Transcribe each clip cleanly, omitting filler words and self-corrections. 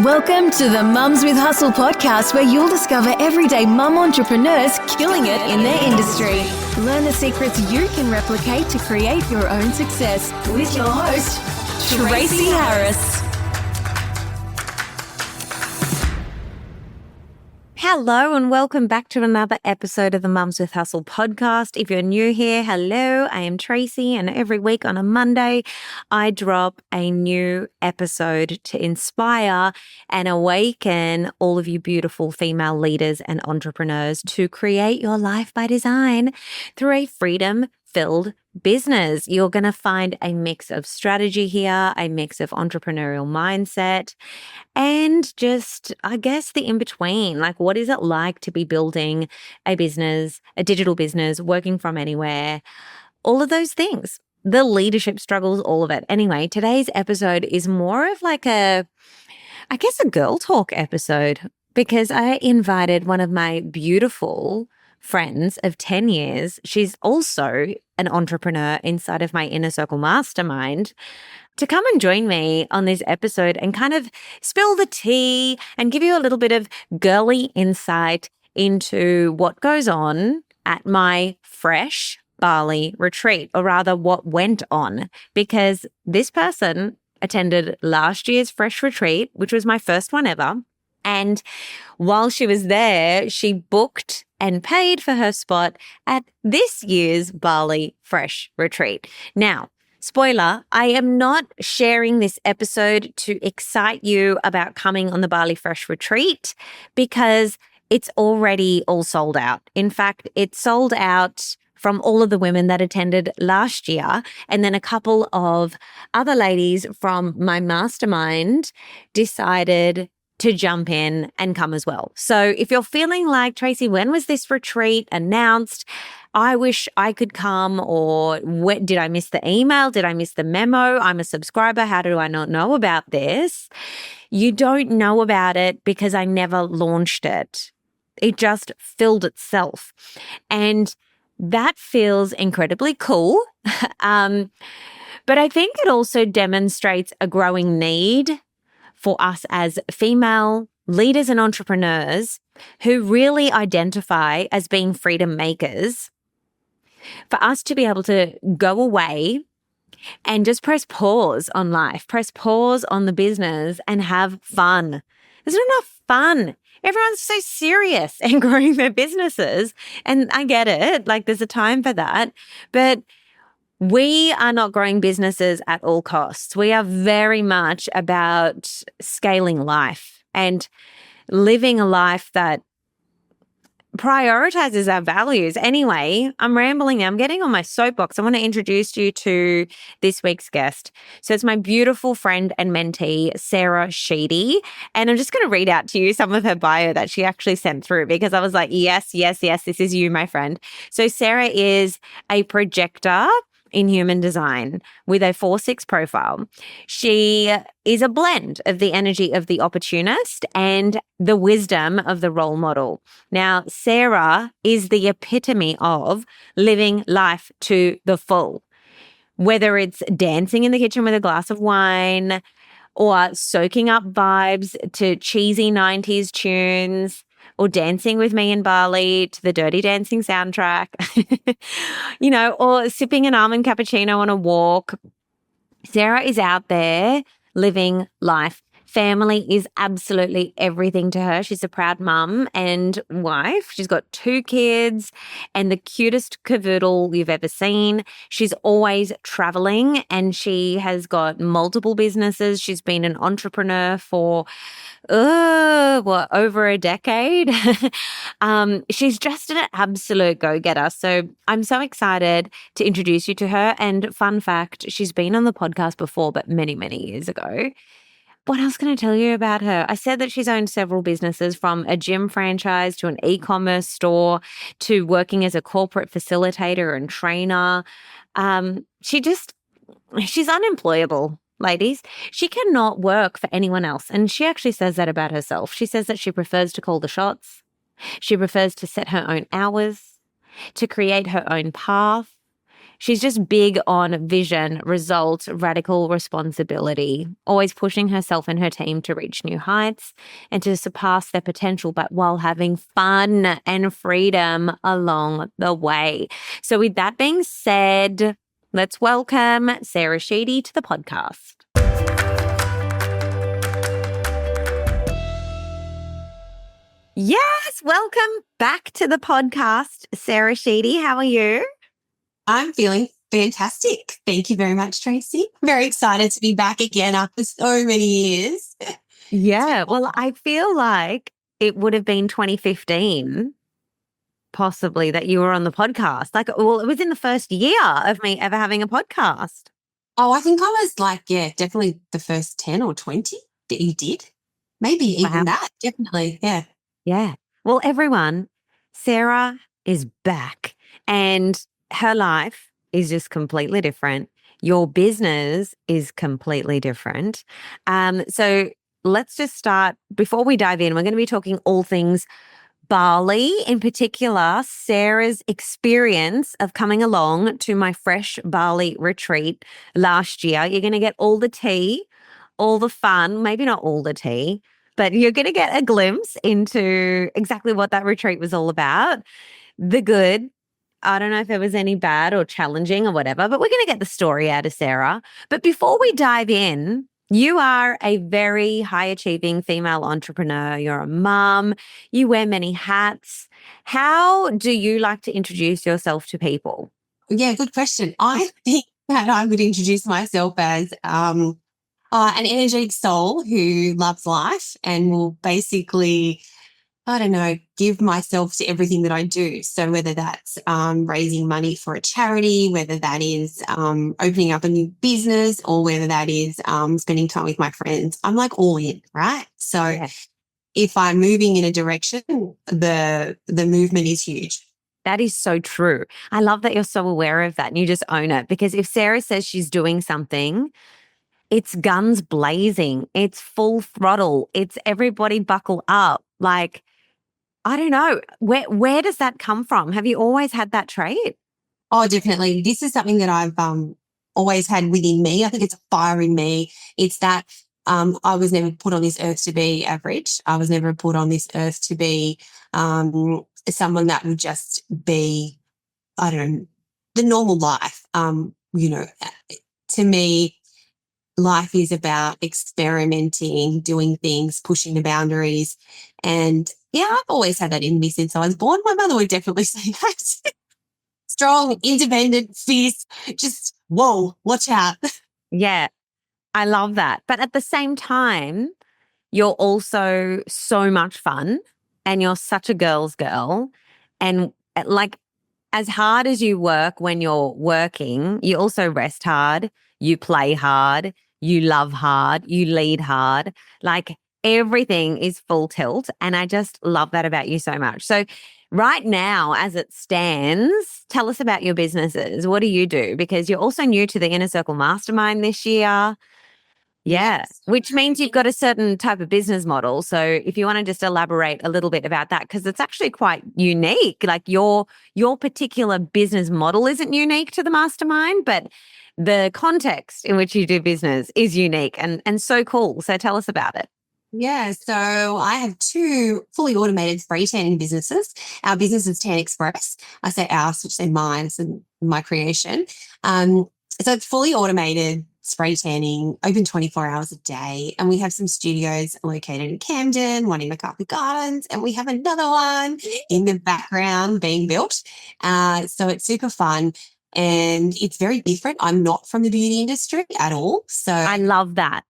Welcome to the Mums with Hustle podcast, where you'll discover everyday mum entrepreneurs killing it in their industry. Learn the secrets you can replicate to create your own success with your host, Tracy Harris. Hello and welcome back to another episode of the Mums with Hustle podcast. If you're new here, hello, I am Tracy, and every week on a Monday, I drop a new episode to inspire and awaken all of you beautiful female leaders and entrepreneurs to create your life by design through a freedom-filled business. You're going to find a mix of strategy here, a mix of entrepreneurial mindset, and just, I guess, the in-between. Like, what is it like to be building a business, a digital business, working from anywhere, all of those things, the leadership struggles, all of it. Anyway, today's episode is more of like a girl talk episode, because I invited one of my beautiful friends of 10 years. She's also an entrepreneur inside of my Inner Circle Mastermind, to come and join me on this episode and kind of spill the tea and give you a little bit of girly insight into what goes on at my Fresh Bali retreat, or rather what went on, because this person attended last year's Fresh Retreat, which was my first one ever. And while she was there, she booked and paid for her spot at this year's Bali FRESH Retreat. Now, spoiler, I am not sharing this episode to excite you about coming on the Bali FRESH Retreat, because it's already all sold out. In fact, it sold out from all of the women that attended last year. And then a couple of other ladies from my mastermind decided to jump in and come as well. So if you're feeling like, Tracy, when was this retreat announced? I wish I could come, or did I miss the email? Did I miss the memo? I'm a subscriber. How do I not know about this? You don't know about it because I never launched it. It just filled itself. And that feels incredibly cool. But I think it also demonstrates a growing need for us as female leaders and entrepreneurs who really identify as being freedom makers, for us to be able to go away and just press pause on life, press pause on the business and have fun. There's not enough fun. Everyone's so serious and growing their businesses. And I get it. Like, there's a time for that. But we are not growing businesses at all costs. We are very much about scaling life and living a life that prioritizes our values. Anyway, I'm rambling now. I'm getting on my soapbox. I want to introduce you to this week's guest. So it's my beautiful friend and mentee, Sara Sheedy. And I'm just going to read out to you some of her bio that she actually sent through, because I was like, yes, this is you, my friend. So Sara is a projector in human design with a 4/6 profile. She is a blend of the energy of the opportunist and the wisdom of the role model. Now, Sara is the epitome of living life to the full, whether it's dancing in the kitchen with a glass of wine, or soaking up vibes to cheesy 90s tunes, or dancing with me in Bali to the Dirty Dancing soundtrack, or sipping an almond cappuccino on a walk. Sara is out there living life. Family is absolutely everything to her. She's a proud mum and wife. She's got 2 kids and the cutest cavoodle you've ever seen. She's always traveling and she has got multiple businesses. She's been an entrepreneur for over a decade. She's just an absolute go-getter. So I'm so excited to introduce you to her. And fun fact, she's been on the podcast before, but many, many years ago. What else can I tell you about her? I said that she's owned several businesses, from a gym franchise to an e-commerce store to working as a corporate facilitator and trainer. She's unemployable, ladies. She cannot work for anyone else. And she actually says that about herself. She says that she prefers to call the shots. She prefers to set her own hours, to create her own path. She's just big on vision, results, radical responsibility, always pushing herself and her team to reach new heights and to surpass their potential, but while having fun and freedom along the way. So with that being said, let's welcome Sara Sheedy to the podcast. Yes, welcome back to the podcast, Sara Sheedy. How are you? I'm feeling fantastic. Thank you very much, Tracy. Very excited to be back again after so many years. Yeah, well, I feel like it would have been 2015, possibly, that you were on the podcast. Like, well, it was in the first year of me ever having a podcast. Oh, I think I was like, yeah, definitely the first 10 or 20 that you did. Maybe even that. Definitely. Yeah. Yeah. Well, everyone, Sara is back and her life is just completely different. Your business is completely different. So let's just start. Before we dive in, we're going to be talking all things Bali, in particular, Sara's experience of coming along to my Fresh Bali retreat last year. You're going to get all the tea, all the fun, maybe not all the tea, but you're going to get a glimpse into exactly what that retreat was all about. The good. I don't know if there was any bad or challenging or whatever, but we're going to get the story out of Sara. But before we dive in, you are a very high achieving female entrepreneur. You're a mum. You wear many hats. How do you like to introduce yourself to people? Yeah, good question. I think that I would introduce myself as an energetic soul who loves life and will basically, I don't know, give myself to everything that I do. So whether that's raising money for a charity, whether that is opening up a new business, or whether that is spending time with my friends, I'm like all in, right? So if I'm moving in a direction, the movement is huge. That is so true. I love that you're so aware of that and you just own it, because if Sara says she's doing something, it's guns blazing, it's full throttle, it's everybody buckle up. Like, I don't know. Where does that come from? Have you always had that trait? Oh, definitely. This is something that I've always had within me. I think it's a fire in me. It's that I was never put on this earth to be average. I was never put on this earth to be someone that would just be, I don't know, the normal life. To me, life is about experimenting, doing things, pushing the boundaries. And yeah, I've always had that in me since I was born. My mother would definitely say that. Strong, independent, fierce, just, whoa, watch out. Yeah, I love that. But at the same time, you're also so much fun and you're such a girl's girl. And like, as hard as you work when you're working, you also rest hard, you play hard, you love hard, you lead hard. Like, everything is full tilt. And I just love that about you so much. So right now, as it stands, tell us about your businesses. What do you do? Because you're also new to the Inner Circle Mastermind this year. Yeah, Yes. which means you've got a certain type of business model. So if you want to just elaborate a little bit about that, because it's actually quite unique. Like your particular business model isn't unique to the mastermind, but the context in which you do business is unique and so cool. So tell us about it. Yeah, so I have two fully automated spray tanning businesses. Our business is Tan Express. I say ours, which say mine, it's my creation. So it's fully automated spray tanning, open 24 hours a day. And we have some studios located in Camden, one in McCarthy Gardens, and we have another one in the background being built. So it's super fun and it's very different. I'm not from the beauty industry at all. So I love that.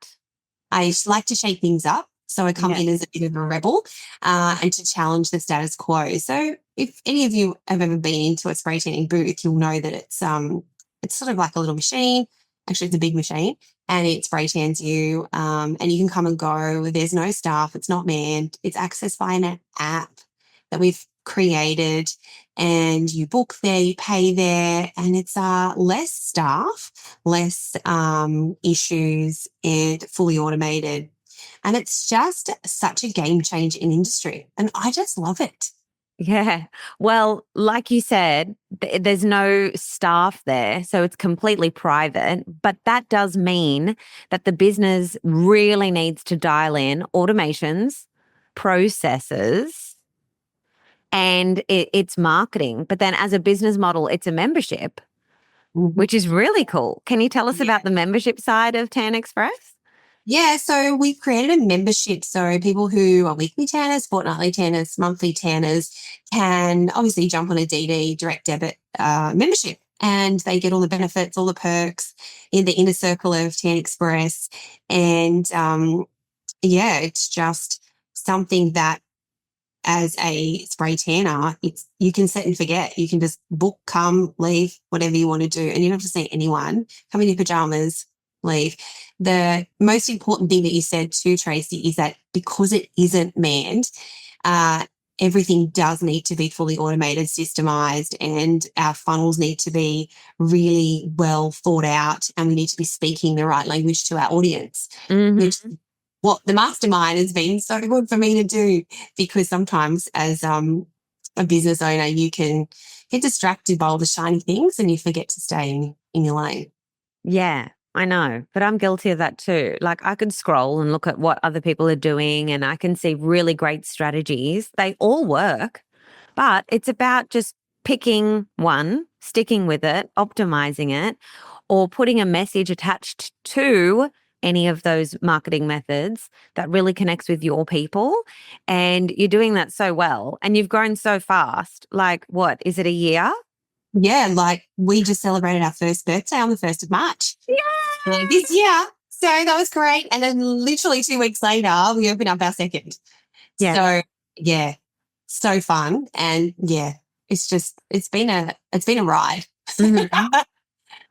I like to shake things up. So I come in as a bit of a rebel and to challenge the status quo. So if any of you have ever been into a spray tanning booth, you'll know that it's sort of like a little machine. Actually, it's a big machine and it spray tans you and you can come and go. There's no staff. It's not manned. It's accessed by an app that we've created and you book there, you pay there, and it's less staff, less issues and fully automated. And it's just such a game change in industry. And I just love it. Yeah. Well, like you said, there's no staff there, so it's completely private. But that does mean that the business really needs to dial in automations, processes, and it's marketing. But then as a business model, it's a membership, which is really cool. Can you tell us about the membership side of Tan Express? Yeah, so we've created a membership. So people who are weekly tanners, fortnightly tanners, monthly tanners can obviously jump on a DD direct debit membership, and they get all the benefits, all the perks in the inner circle of Tan Express. And yeah, it's just something that as a spray tanner, you can set and forget. You can just book, come, leave, whatever you want to do. And you don't have to see anyone. Come in your pajamas, leave. The most important thing that you said too, Tracy, is that because it isn't manned, everything does need to be fully automated, systemized, and our funnels need to be really well thought out, and we need to be speaking the right language to our audience, which what the mastermind has been so good for me to do, because sometimes as a business owner, you can get distracted by all the shiny things and you forget to stay in your lane. Yeah, I know, but I'm guilty of that too. Like I could scroll and look at what other people are doing and I can see really great strategies. They all work, but it's about just picking one, sticking with it, optimizing it, or putting a message attached to any of those marketing methods that really connects with your people. And you're doing that so well and you've grown so fast. Like what, is it a year? Yeah, like we just celebrated our first birthday on the 1st of March. Yeah. This year. So that was great. And then literally 2 weeks later, we opened up our second. Yeah. So yeah, so fun. And yeah, it's been a ride. Mm-hmm.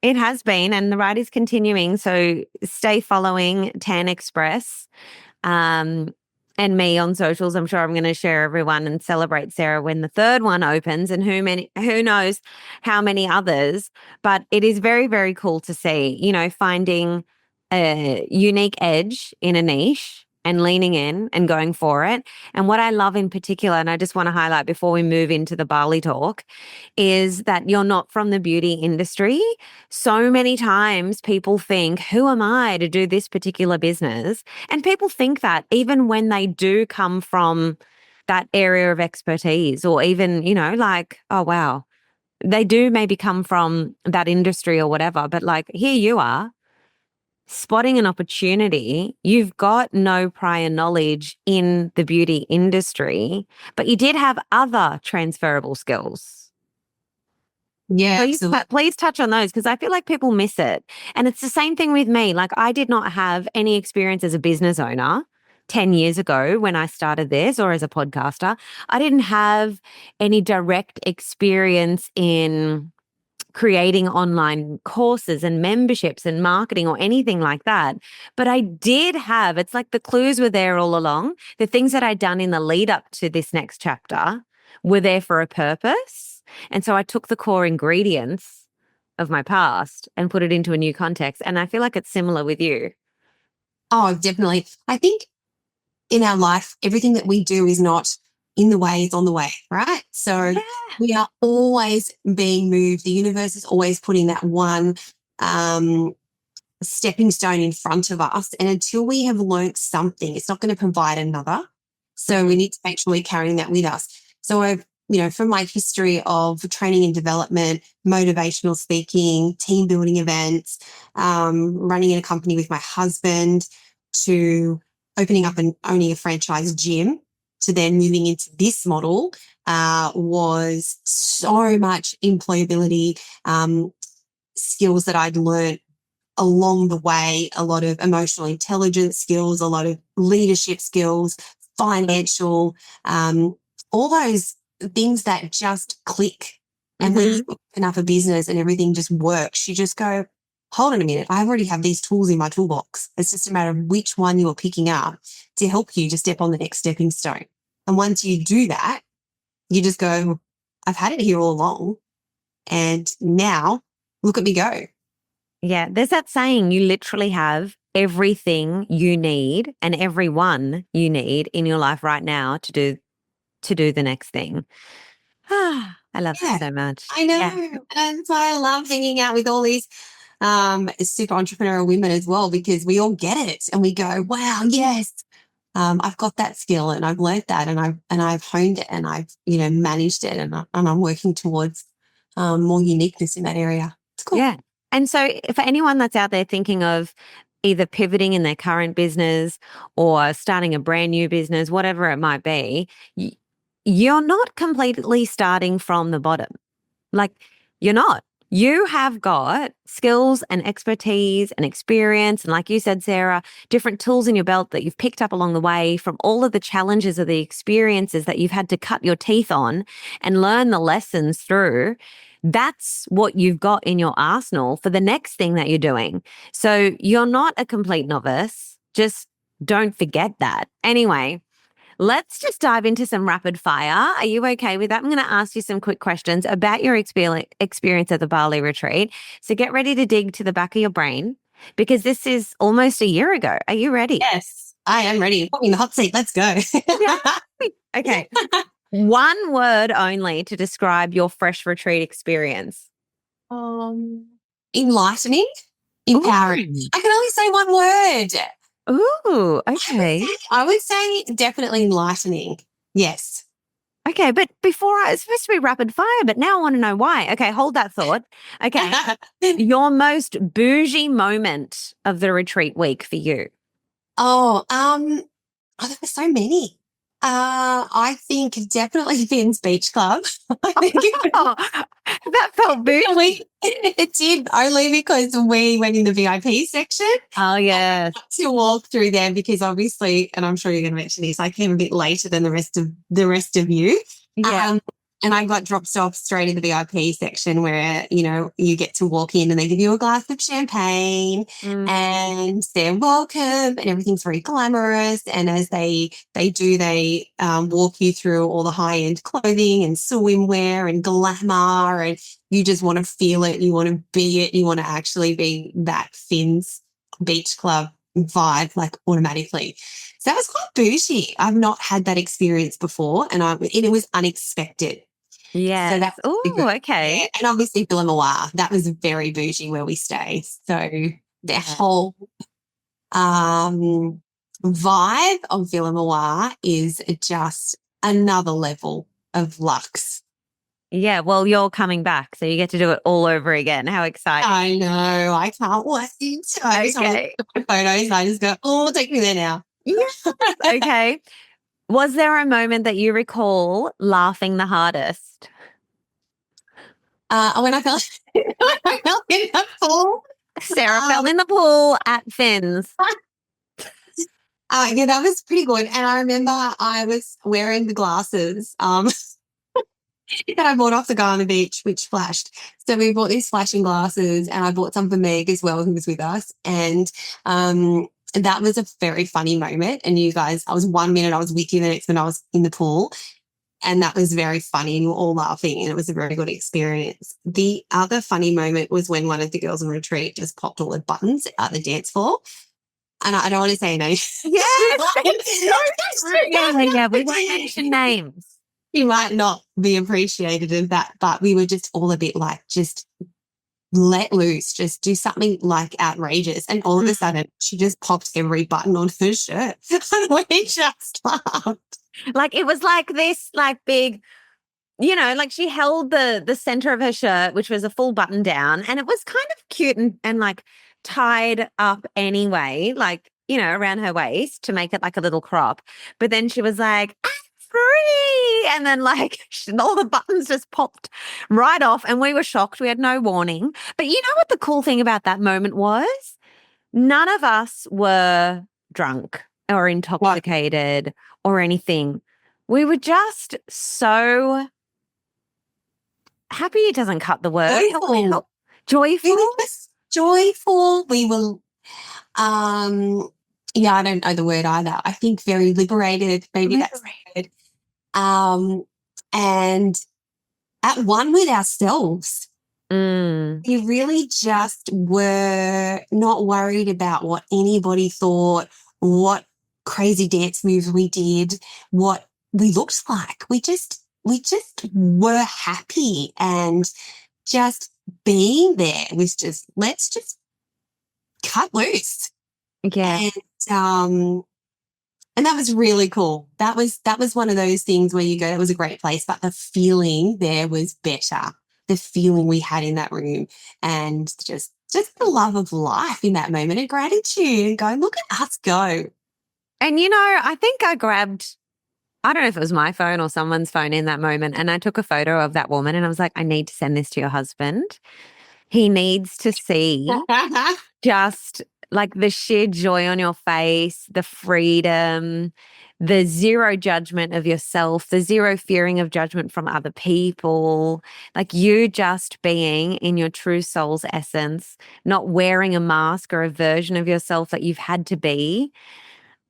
It has been, and the ride is continuing. So stay following Tan Express and me on socials. I'm sure I'm going to share everyone and celebrate Sarah when the third one opens, and who knows how many others. But it is very, very cool to see, finding a unique edge in a niche and leaning in and going for it. And what I love in particular, and I just want to highlight before we move into the Bali talk, is that you're not from the beauty industry. So many times people think, who am I to do this particular business? And people think that even when they do come from that area of expertise, or even, like, oh, wow, they do maybe come from that industry or whatever. But like, here you are, spotting an opportunity. You've got no prior knowledge in the beauty industry, but you did have other transferable skills. Yeah, absolutely. Please touch on those, because I feel like people miss it. And it's the same thing with me. Like I did not have any experience as a business owner 10 years ago when I started this, or as a podcaster. I didn't have any direct experience in creating online courses and memberships and marketing or anything like that. But I did have, it's like the clues were there all along. The things that I'd done in the lead up to this next chapter were there for a purpose. And so I took the core ingredients of my past and put it into a new context. And I feel like it's similar with you. Oh, definitely. I think in our life, everything that we do is not in the way, it's on the way, right? So we are always being moved. The universe is always putting that one stepping stone in front of us. And until we have learnt something, it's not going to provide another. So we need to make sure we're carrying that with us. So I've, from my history of training and development, motivational speaking, team building events, running in a company with my husband, to opening up and owning a franchise gym, to then moving into this model, was so much employability skills that I'd learned along the way, a lot of emotional intelligence skills, a lot of leadership skills, financial, all those things that just click. And when you open up a business and everything just works, you just go, hold on a minute, I already have these tools in my toolbox. It's just a matter of which one you're picking up to help you to step on the next stepping stone. And once you do that, you just go, I've had it here all along. And now look at me go. Yeah, there's that saying, you literally have everything you need and everyone you need in your life right now to to do the next thing. I love that so much. I know. Yeah. And that's why I love hanging out with all these super entrepreneurial women as well, because we all get it and we go, wow, yes, I've got that skill and I've learned that and I've honed it and I've, managed it and I'm working towards more uniqueness in that area. It's cool. Yeah. And so for anyone that's out there thinking of either pivoting in their current business or starting a brand new business, whatever it might be, you're not completely starting from the bottom. Like, you're not. You have got skills and expertise and experience. And like you said, Sarah, different tools in your belt that you've picked up along the way from all of the challenges of the experiences that you've had to cut your teeth on and learn the lessons through. That's what you've got in your arsenal for the next thing that you're doing. So you're not a complete novice. Just don't forget that. Anyway, let's just dive into some rapid fire. Are you okay with that? I'm going to ask you some quick questions about your experience at the Bali retreat. So get ready to dig to the back of your brain because this is almost a year ago. Are you ready? Yes, I am ready. Put me in the hot seat. Let's go. Okay. One word only to describe your fresh retreat experience. Enlightening, empowering. Ooh. I can only say one word. Ooh, okay. I would say definitely enlightening. Yes. Okay, but before it's supposed to be rapid fire, but now I want to know why. Okay, hold that thought. Okay. Your most bougie moment of the retreat week for you. There were so many. I think definitely Finn's Beach Club. That felt bougie. It did, only because we went in the VIP section. Oh, yes. To walk through there because obviously, and I'm sure you're going to mention this, I came a bit later than the rest of you. Yeah. And I got dropped off straight in the VIP section where, you get to walk in and they give you a glass of champagne and they're welcome and everything's very glamorous. And as they walk you through all the high-end clothing and swimwear and glamour, and you just want to feel it, you want to be it, you want to actually be that Finn's Beach Club vibe, like automatically. So that was quite bougie. I've not had that experience before, and it was unexpected. Yeah. So that's okay. Yeah. And obviously Villamawar, that was very bougie where we stay. So the whole vibe of Villamawar is just another level of luxe. Yeah, well, you're coming back, so you get to do it all over again. How exciting. I know. I can't wait. Okay. Photos, I just go, take me there now. Okay. Was there a moment that you recall laughing the hardest? When I fell in the pool. Sarah fell in the pool at Finn's. Yeah, that was pretty good. And I remember I was wearing the glasses that I bought off the guy on the beach, which flashed. So we bought these flashing glasses and I bought some for Meg as well, who was with us. And that was a very funny moment. And you guys, I was 1 minute I was with you, the next minute I was in the pool. And that was very funny and you were all laughing and it was a very good experience. The other funny moment was when one of the girls on retreat just popped all the buttons at the dance floor. And I don't want to say names. Yeah, we won't mention names. You might not be appreciated in that, but we were just all a bit like, just let loose, just do something like outrageous. And all of a sudden she just popped every button on her shirt. And we just laughed. Like it was like this like big, like she held the center of her shirt, which was a full button down, and it was kind of cute and like tied up anyway, like, around her waist to make it like a little crop. But then she was like, I'm free. And then like all the buttons just popped right off and we were shocked. We had no warning. But you know what the cool thing about that moment was? None of us were drunk or intoxicated or anything. We were just so happy, it doesn't cut the word. Joyful. We were, I don't know the word either. I think very liberated. Maybe that's right. And at one with ourselves. We really just were not worried about what anybody thought, what crazy dance moves we did, what we looked like. We just were happy, and just being there was just, let's just cut loose. Yeah. And that was really cool. That was one of those things where you go, it was a great place, but the feeling there was better. The feeling we had in that room, and just the love of life in that moment, and gratitude, and going, look at us go. And, I think I grabbed, I don't know if it was my phone or someone's phone in that moment, and I took a photo of that woman and I was like, I need to send this to your husband. He needs to see just like the sheer joy on your face, the freedom, the zero judgment of yourself, the zero fearing of judgment from other people, like you just being in your true soul's essence, not wearing a mask or a version of yourself that you've had to be,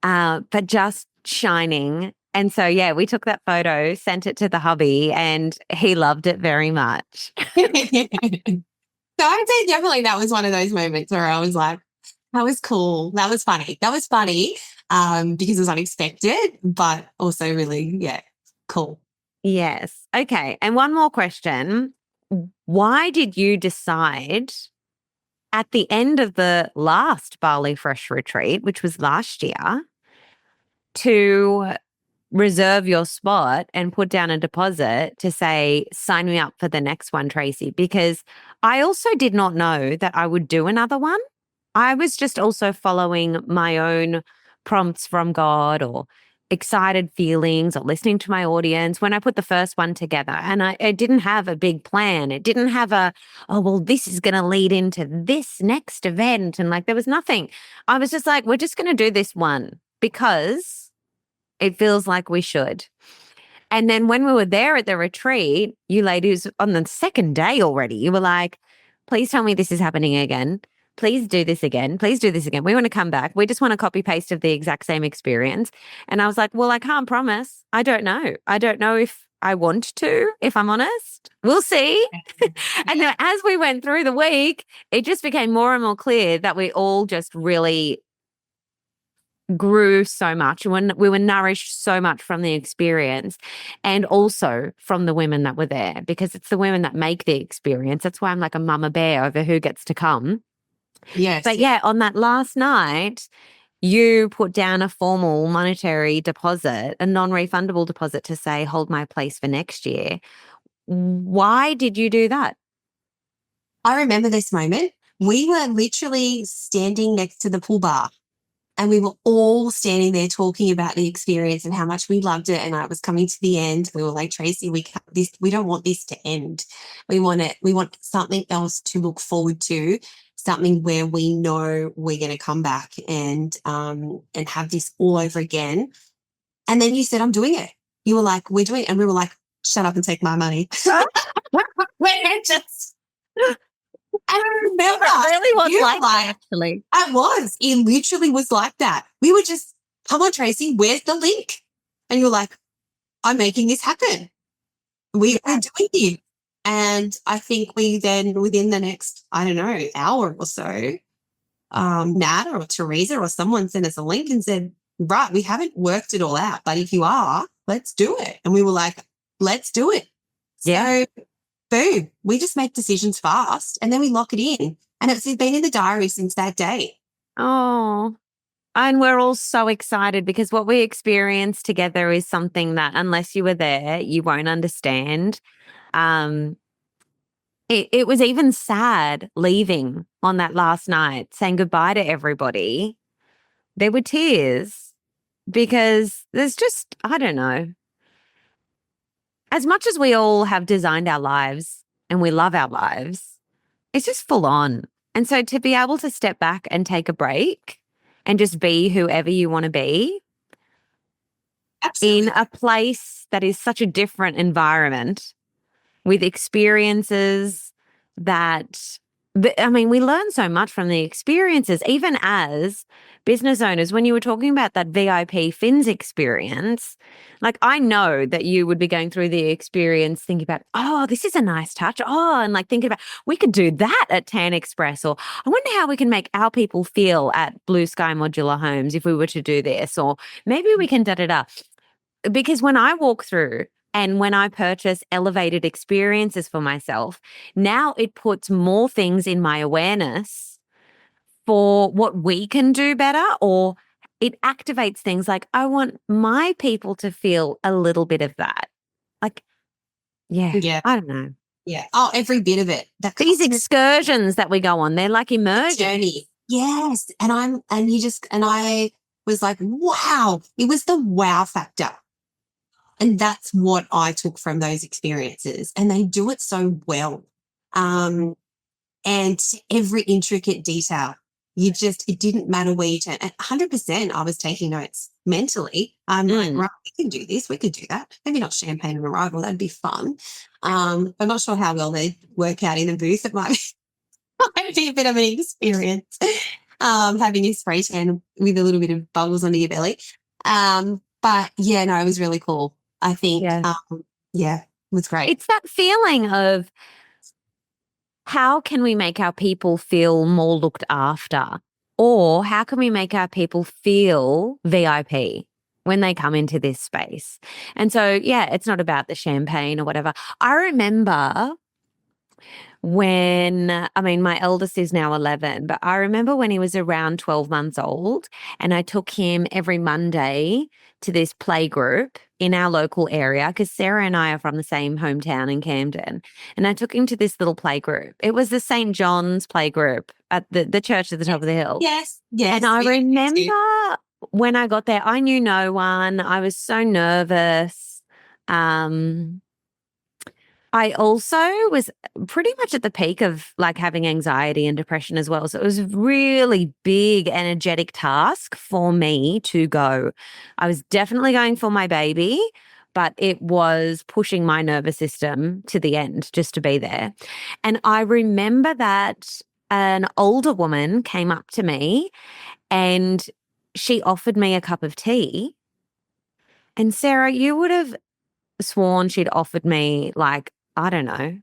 but just shining. And so, yeah, we took that photo, sent it to the hubby, and he loved it very much. So I'd say definitely that was one of those moments where I was like, that was cool. That was funny. Because it was unexpected, but also really, yeah, cool. Yes. Okay. And one more question. Why did you decide at the end of the last Bali FRESH Retreat, which was last year, to reserve your spot and put down a deposit to say, sign me up for the next one, Tracy? Because I also did not know that I would do another one. I was just also following my own prompts from God or excited feelings or listening to my audience when I put the first one together. And I didn't have a big plan. It didn't have this is going to lead into this next event. And like, there was nothing. I was just like, we're just going to do this one because it feels like we should. And then when we were there at the retreat, you ladies, on the second day already, you were like, please tell me this is happening again. Please do this again. Please do this again. We want to come back. We just want a copy paste of the exact same experience. And I was like, well, I can't promise. I don't know. I don't know if I want to, if I'm honest. We'll see. And then as we went through the week, it just became more and more clear that we all just really grew so much. When we were nourished so much from the experience, and also from the women that were there, because it's the women that make the experience. That's why I'm like a mama bear over who gets to come. Yes. But yeah, on that last night, you put down a formal monetary deposit, a non-refundable deposit, to say, hold my place for next year. Why did you do that? I remember this moment. We were literally standing next to the pool bar, and we were all standing there talking about the experience and how much we loved it. And I was coming to the end. We were like, Tracy, we don't want this to end. We want something else to look forward to, something where we know we're going to come back and have this all over again. And then you said, I'm doing it. You were like, we're doing it. And we were like, shut up and take my money. We're just... I remember. It really was like that, actually. I was. It literally was like that. We were just, come on, Tracy, where's the link? And you're like, I'm making this happen. We're doing it. And I think we then, within the next, I don't know, hour or so, Nat or Teresa or someone sent us a link and said, right, we haven't worked it all out, but if you are, let's do it. And we were like, let's do it. Yeah. So boom, we just make decisions fast and then we lock it in. And it's been in the diary since that day. Oh, and we're all so excited because what we experienced together is something that, unless you were there, you won't understand. It was even sad leaving on that last night, saying goodbye to everybody. There were tears because there's just, I don't know. As much as we all have designed our lives and we love our lives, it's just full on. And so to be able to step back and take a break and just be whoever you want to be. Absolutely. In a place that is such a different environment with experiences that, we learn so much from the experiences, even as business owners. When you were talking about that VIP Fins experience, like, I know that you would be going through the experience thinking about, oh, this is a nice touch. Oh, and like thinking about, we could do that at Tan Express, or I wonder how we can make our people feel at Blue Sky Modular Homes if we were to do this, or maybe we can da-da-da. because when I walk through and when I purchase elevated experiences for myself, now it puts more things in my awareness for what we can do better, or it activates things like I want my people to feel a little bit of that. Like, yeah, Yeah. I don't know. Yeah. Oh, every bit of it. These excursions that we go on, they're like immersion. Journey. Yes. And I was like, wow, it was the wow factor. And that's what I took from those experiences. And they do it so well. And every intricate detail, it didn't matter where you turn. At 100%, I was taking notes mentally. I'm like, right, we can do this, we could do that. Maybe not champagne on arrival, that'd be fun. I'm not sure how well they work out in the booth. It might be a bit of an experience, having your spray tan with a little bit of bubbles under your belly. But yeah, no, it was really cool. I think, it was great. It's that feeling of how can we make our people feel more looked after, or how can we make our people feel VIP when they come into this space? And so, yeah, it's not about the champagne or whatever. I remember my eldest is now 11, but I remember when he was around 12 months old and I took him every Monday to this play group in our local area because Sarah and I are from the same hometown in Camden. And I took him to this little play group. It was the St. John's play group at the church at the top of the hill. Yes, yes. And I remember when I got there, I knew no one. I was so nervous. I also was pretty much at the peak of like having anxiety and depression as well. So it was a really big, energetic task for me to go. I was definitely going for my baby, but it was pushing my nervous system to the end just to be there. And I remember that an older woman came up to me and she offered me a cup of tea. And Sarah, you would have sworn she'd offered me like, I don't know,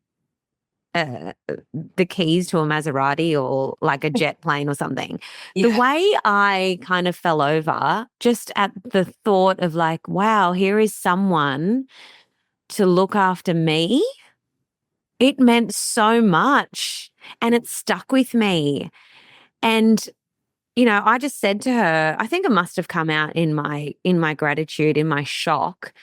the keys to a Maserati or like a jet plane or something. Yeah. The way I kind of fell over just at the thought of like, wow, here is someone to look after me. It meant so much and it stuck with me. And I just said to her, I think it must have come out in my gratitude, in my shock.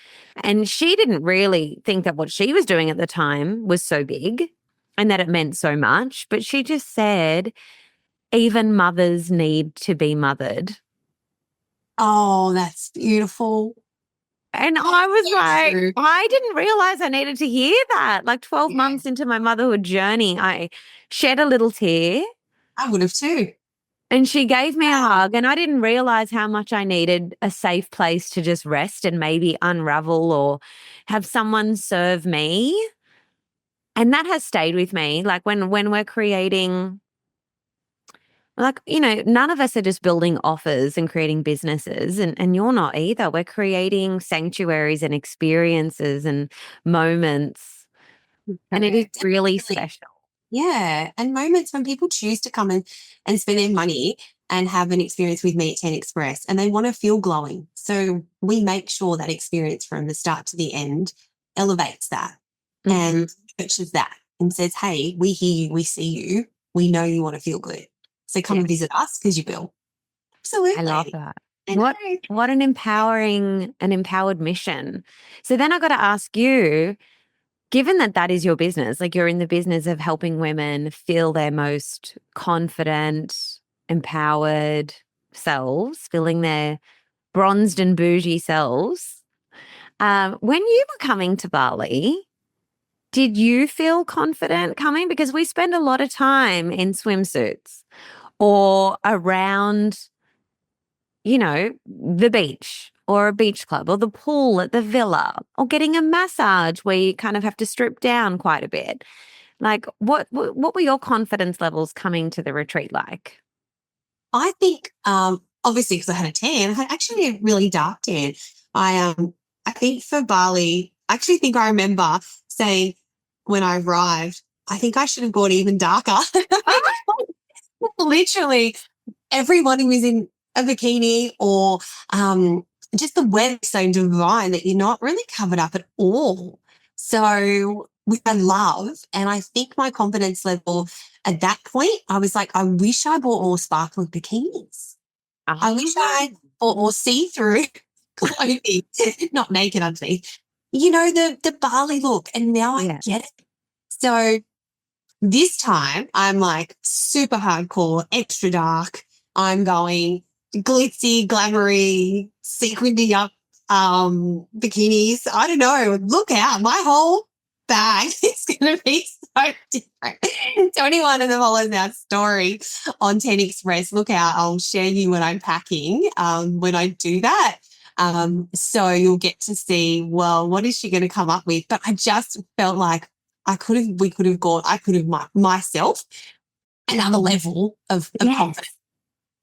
And she didn't really think that what she was doing at the time was so big and that it meant so much. But she just said, even mothers need to be mothered. Oh, that's beautiful. And I was like, true. I didn't realize I needed to hear that. Like 12 months into my motherhood journey, I shed a little tear. I would have too. And she gave me a hug and I didn't realize how much I needed a safe place to just rest and maybe unravel or have someone serve me. And that has stayed with me. Like when we're creating, like, none of us are just building offers and creating businesses and you're not either. We're creating sanctuaries and experiences and moments. And it is really special. Yeah. And moments when people choose to come and spend their money and have an experience with me at 10 Express and they want to feel glowing. So we make sure that experience from the start to the end elevates that and nurtures that and says, hey, we hear you, we see you, we know you want to feel good. So come and visit us because you will. Absolutely. I love that. What an empowered mission. So then I got to ask you, given that is your business, like you're in the business of helping women feel their most confident, empowered selves, feeling their bronzed and bougie selves. When you were coming to Bali, did you feel confident coming? Because we spend a lot of time in swimsuits or around, the beach or a beach club or the pool at the villa or getting a massage where you kind of have to strip down quite a bit. Like what were your confidence levels coming to the retreat like? I think, obviously because I had a tan, I had actually a really dark tan. I think for Bali, I remember saying when I arrived, I think I should have gone even darker. Literally everyone who was in a bikini or just the weather is so divine that you're not really covered up at all. So which I love. And I think my confidence level at that point, I was like, I wish I bought more sparkling bikinis. I wish I bought more see-through clothing, not naked underneath. You know, the Bali look. And now I get it. So this time I'm like super hardcore, extra dark. I'm going glitzy, glamoury, sequined up bikinis. I don't know. Look out. My whole bag is going to be so different. To anyone in the follows our story on 10 Express, look out. I'll share you what I'm packing when I do that. So you'll get to see, well, what is she going to come up with? But I just felt like I could have myself another level of confidence.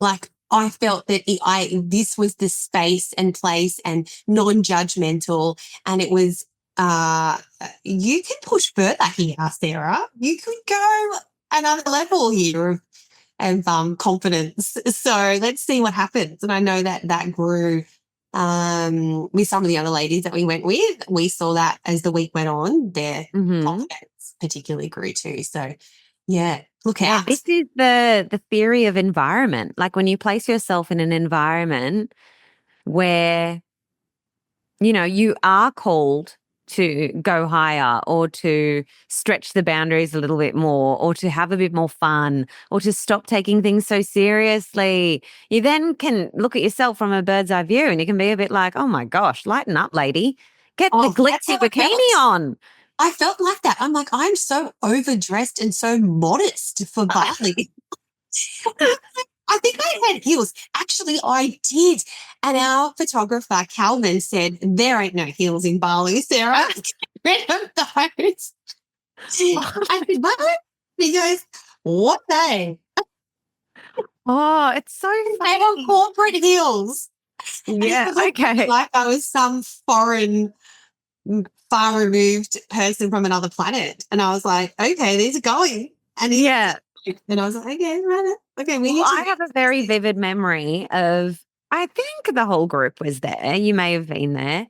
Like I felt that this was the space and place and non-judgmental, and it was, you can push further here, Sarah. You could go another level here of confidence. So let's see what happens. And I know that grew with some of the other ladies that we went with. We saw that as the week went on, their confidence particularly grew too. So yeah, look out. This is the theory of environment. Like when you place yourself in an environment where, you know, you are called to go higher or to stretch the boundaries a little bit more or to have a bit more fun or to stop taking things so seriously, you then can look at yourself from a bird's eye view and you can be a bit like, oh my gosh, lighten up, lady. Get the glitzy bikini on. I felt like that. I'm like, I'm so overdressed and so modest for Bali. I think I had heels. Actually, I did. And our photographer, Calvin, said, there ain't no heels in Bali, Sarah. Get rid of those. I said, what? He goes, what they? Oh, it's so funny. They were corporate heels. Yeah, okay. Like I was some foreign, far removed person from another planet. And I was like, okay, these are going. And and I was like, okay, right. Okay, I have a very vivid memory of, I think the whole group was there. You may have been there.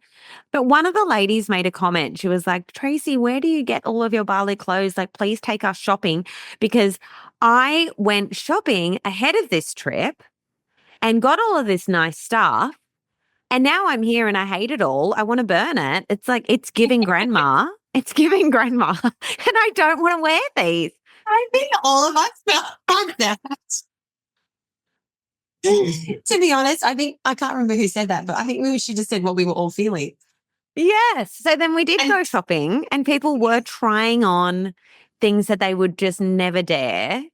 But one of the ladies made a comment. She was like, Tracy, where do you get all of your Bali clothes? Like, please take us shopping, because I went shopping ahead of this trip and got all of this nice stuff. And now I'm here and I hate it all. I want to burn it. It's like, it's giving grandma. It's giving grandma. And I don't want to wear these. I think all of us felt like that. To be honest, I can't remember who said that, but I think we should have said what we were all feeling. Yes. So then we did go shopping and people were trying on things that they would just never dare.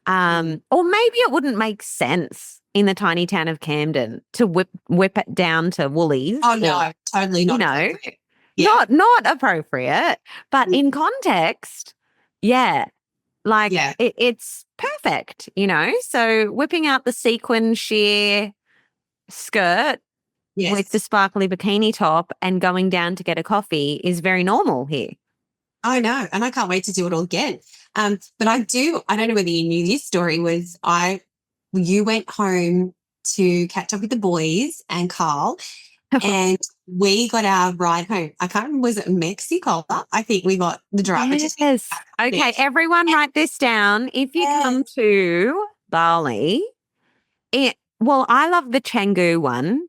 Or maybe it wouldn't make sense in the tiny town of Camden to whip it down to Woolies. Oh, no, totally not. Appropriate. Not appropriate, but in context, it's perfect, you know? So whipping out the sequin sheer skirt with the sparkly bikini top and going down to get a coffee is very normal here. I know, and I can't wait to do it all again. But I don't know whether you knew this story, you went home to catch up with the boys and Carl, and we got our ride home. I can't remember, was it Mexico? I think we got the driver. Yes. Okay, everyone write this down. If you come to Bali, I love the Canggu one,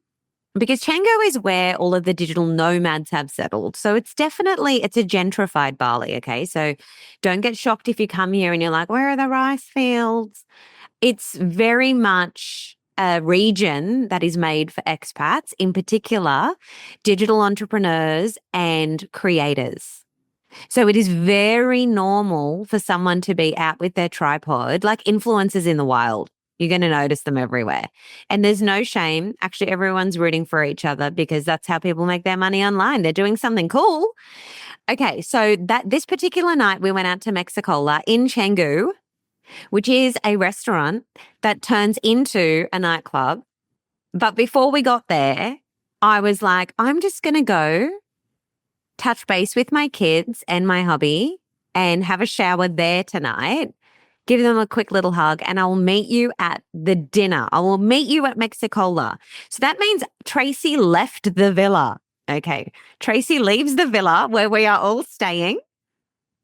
because Canggu is where all of the digital nomads have settled. So it's a gentrified Bali, okay? So don't get shocked if you come here and you're like, where are the rice fields? It's very much a region that is made for expats, in particular digital entrepreneurs and creators. So it is very normal for someone to be out with their tripod, like influencers in the wild. You're going to notice them everywhere. And there's no shame. Actually, everyone's rooting for each other because that's how people make their money online. They're doing something cool. Okay, so this particular night we went out to Mexicola in Canggu, which is a restaurant that turns into a nightclub. But before we got there, I was like, I'm just going to go touch base with my kids and my hubby and have a shower there tonight give them a quick little hug, and I will meet you at the dinner. I will meet you at Mexicola. So that means Tracy left the villa. Okay. Tracy leaves the villa where we are all staying.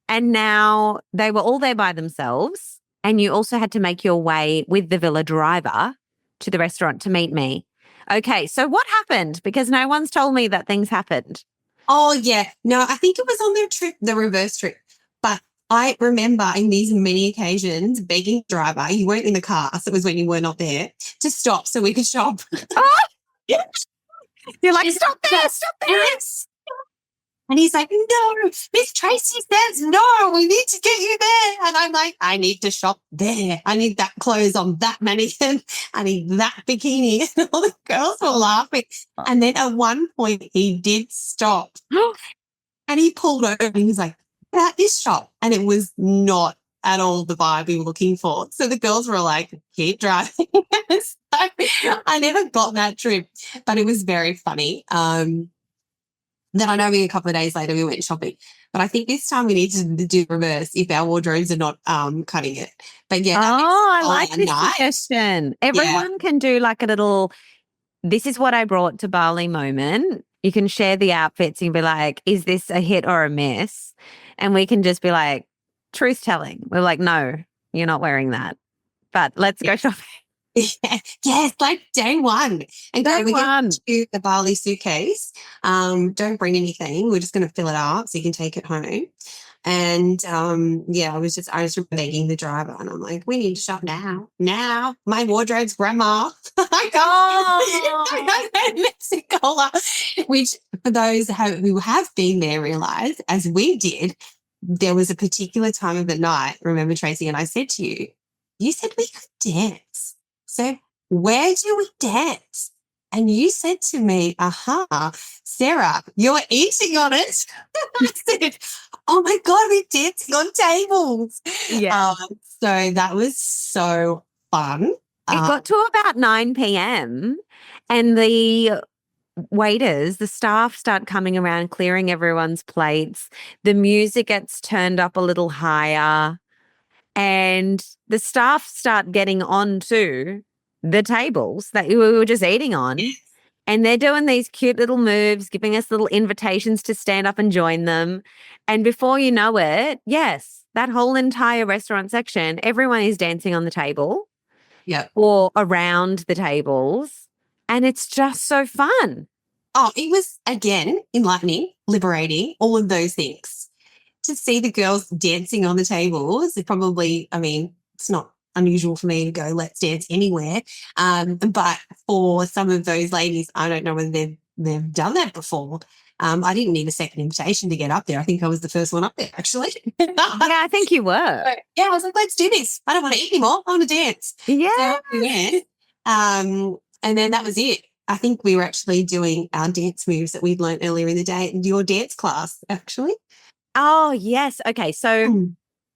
And now they were all there by themselves. And you also had to make your way with the villa driver to the restaurant to meet me. Okay. So what happened? Because no one's told me that things happened. Oh, yeah. No, I think it was on their trip, the reverse trip. But I remember in these many occasions begging the driver, you weren't in the car, so it was when you were not there, to stop so we could shop. Oh, Yeah. you're like, stop there, stop there. Yes. And he's like, no, Miss Tracy says no, we need to get you there. And I'm like, I need to shop there. I need that clothes on that mannequin. I need that bikini. And all the girls were laughing. And then at one point he did stop and he pulled over and he was like, at this shop. And it was not at all the vibe we were looking for. So the girls were like, keep driving. So I never got that trip, but it was very funny. Then I know a couple of days later we went shopping, but I think this time we need to do reverse if our wardrobes are not cutting it. But yeah, I like this suggestion. Everyone can do like a little, this is what I brought to Bali moment. You can share the outfits and be like, is this a hit or a miss? And we can just be like, truth telling. We're like, no, you're not wearing that. But let's go shopping. Yeah. Yes, like day one. And Day we one. get to the Bali suitcase. Don't bring anything. We're just going to fill it up so you can take it home. And I was just begging the driver, and I'm like, we need to shop now. Now, my wardrobe's grandma. I go Mexicola, which for those who have been there realize, as we did, there was a particular time of the night. Remember, Tracy, and I said to you, you said we could dance. So where do we dance? And you said to me, Sarah, you're eating on it. I said, oh my God, we're dancing on tables. Yeah. So that was so fun. It got to about 9 p.m. and the waiters, the staff start coming around, clearing everyone's plates. The music gets turned up a little higher. And the staff start getting onto the tables that we were just eating on. Yes. And they're doing these cute little moves, giving us little invitations to stand up and join them. And before you know it, yes, that whole entire restaurant section, everyone is dancing on the table. Yep. Or around the tables. And it's just so fun. Oh, it was, again, enlightening, liberating, all of those things. To see the girls dancing on the tables, it's not unusual for me to go, let's dance anywhere. But for some of those ladies, I don't know whether they've done that before. I didn't need a second invitation to get up there. I think I was the first one up there, actually. Yeah, I think you were. So, yeah, I was like, let's do this. I don't want to eat anymore. I want to dance. Yeah. So we went. And then that was it. I think we were actually doing our dance moves that we'd learned earlier in the day in your dance class, actually. Oh, yes. Okay. So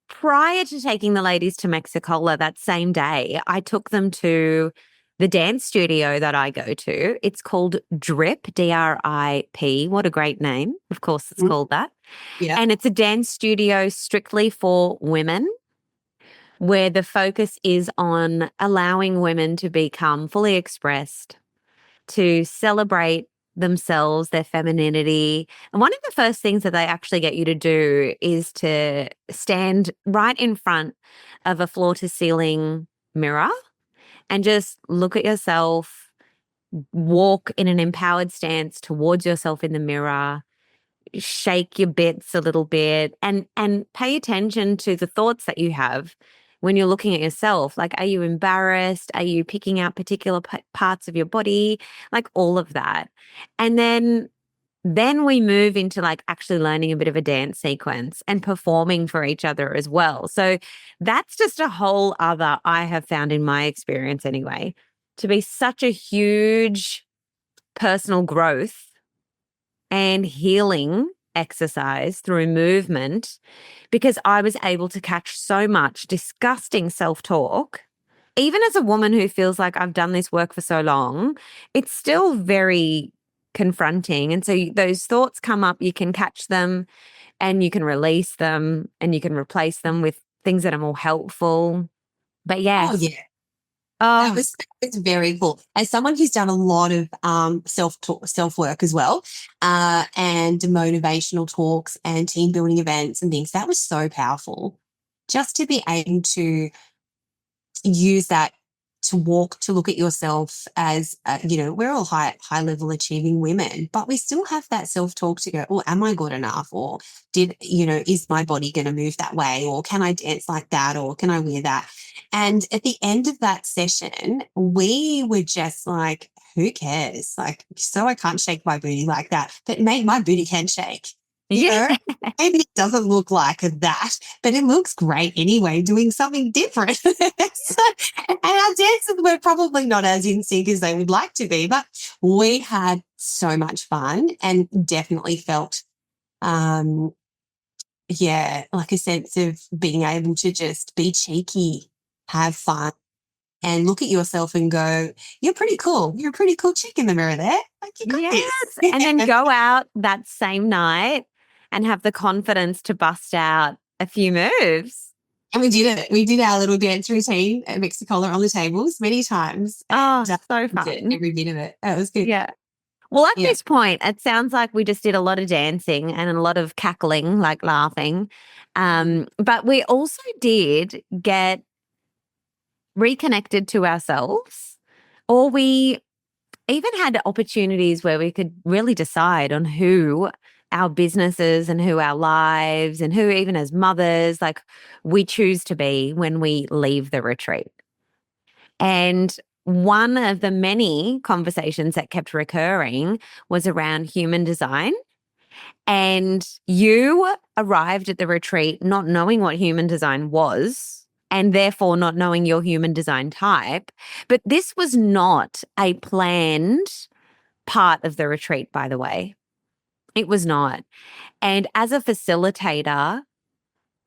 prior to taking the ladies to Mexicola that same day, I took them to the dance studio that I go to. It's called Drip, D-R-I-P. What a great name. Of course, it's called that. Yeah. And it's a dance studio strictly for women, where the focus is on allowing women to become fully expressed, to celebrate themselves, their femininity. And one of the first things that they actually get you to do is to stand right in front of a floor to ceiling mirror and just look at yourself, walk in an empowered stance towards yourself in the mirror, shake your bits a little bit, and pay attention to the thoughts that you have when you're looking at yourself. Like, are you embarrassed? Are you picking out particular parts of your body? Like all of that. And then we move into like actually learning a bit of a dance sequence and performing for each other as well. So that's just a whole other, I have found in my experience anyway, to be such a huge personal growth and healing exercise through movement, because I was able to catch so much disgusting self-talk. Even as a woman who feels like I've done this work for so long, it's still very confronting. And so those thoughts come up, you can catch them and you can release them and you can replace them with things that are more helpful. But Oh, yes. yeah. Oh, It's very cool. As someone who's done a lot of self work as well, and motivational talks and team building events and things, that was so powerful. Just to be able to use that to look at yourself as, we're all high level achieving women, but we still have that self talk to go, oh, am I good enough? Or is my body going to move that way? Or can I dance like that? Or can I wear that? And at the end of that session, we were just like, who cares? Like, so I can't shake my booty like that, but mate, my booty can shake. You yeah. know, maybe it doesn't look like that, but it looks great anyway, doing something different. And our dances were probably not as in sync as they would like to be, but we had so much fun and definitely felt, like a sense of being able to just be cheeky, have fun, and look at yourself and go, you're pretty cool. You're a pretty cool chick in the mirror there. Like, you got Yes. this. And then go out that same night and have the confidence to bust out a few moves. And we did it. We did our little dance routine at Mexicola on the tables many times. Oh, And, so did fun. every bit of it. It was good. Yeah. Well, at Yeah. this point, it sounds like we just did a lot of dancing and a lot of cackling, like laughing. But we also did get reconnected to ourselves, or we even had opportunities where we could really decide on who our businesses and who our lives and who, even as mothers, like we choose to be when we leave the retreat. And one of the many conversations that kept recurring was around human design. And you arrived at the retreat not knowing what human design was and therefore not knowing your human design type. But this was not a planned part of the retreat, by the way. It was not. And as a facilitator,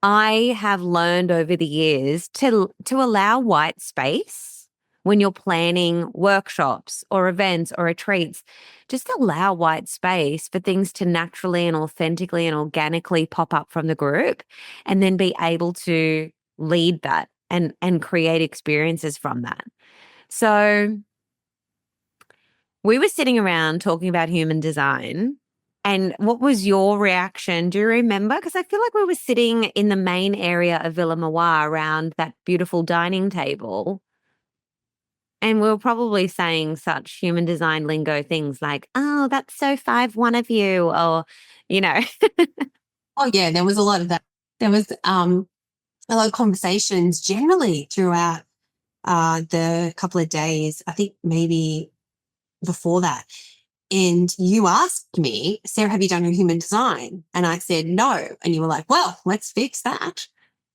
I have learned over the years to allow white space when you're planning workshops or events or retreats. Just allow white space for things to naturally and authentically and organically pop up from the group, and then be able to lead that and create experiences from that. So we were sitting around talking about human design. And what was your reaction? Do you remember? Because I feel like we were sitting in the main area of Villa Mawar around that beautiful dining table. And we were probably saying such human design lingo things like, oh, that's so 5-1 of you, or, you know. Oh, yeah, there was a lot of that. There was a lot of conversations generally throughout the couple of days, I think maybe before that. And you asked me, Sarah, have you done your human design? And I said, no. And you were like, well, let's fix that.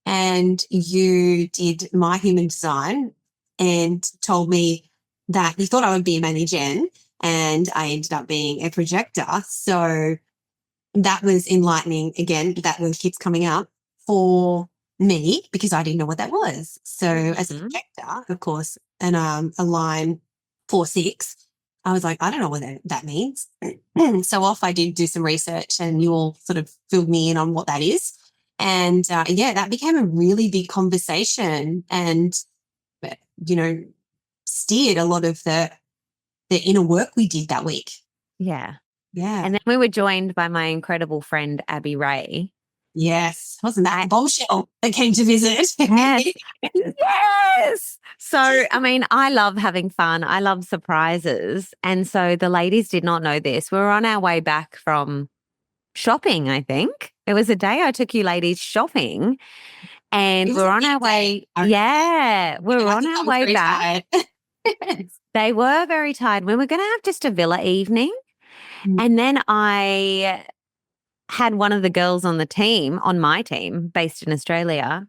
And you did my human design and told me that you thought I would be a manager, and I ended up being a projector. So that was enlightening. Again, that word keeps coming up for me because I didn't know what that was. So as a projector, of course, and a line 4-6, I was like, I don't know what that means. So off I did do some research, and you all sort of filled me in on what that is. And that became a really big conversation, and steered a lot of the inner work we did that week. Yeah. Yeah. And then we were joined by my incredible friend, Abby Ray. Yes. Wasn't that bombshell that came to visit? Yes. Yes. So, I mean, I love having fun. I love surprises. And so the ladies did not know this. We were on our way back from shopping, I think. It was a day I took you ladies shopping, and we're on our way. Yeah. We were on our way back. They were very tired. We were going to have just a villa evening. And then I had one of the girls on my team based in Australia,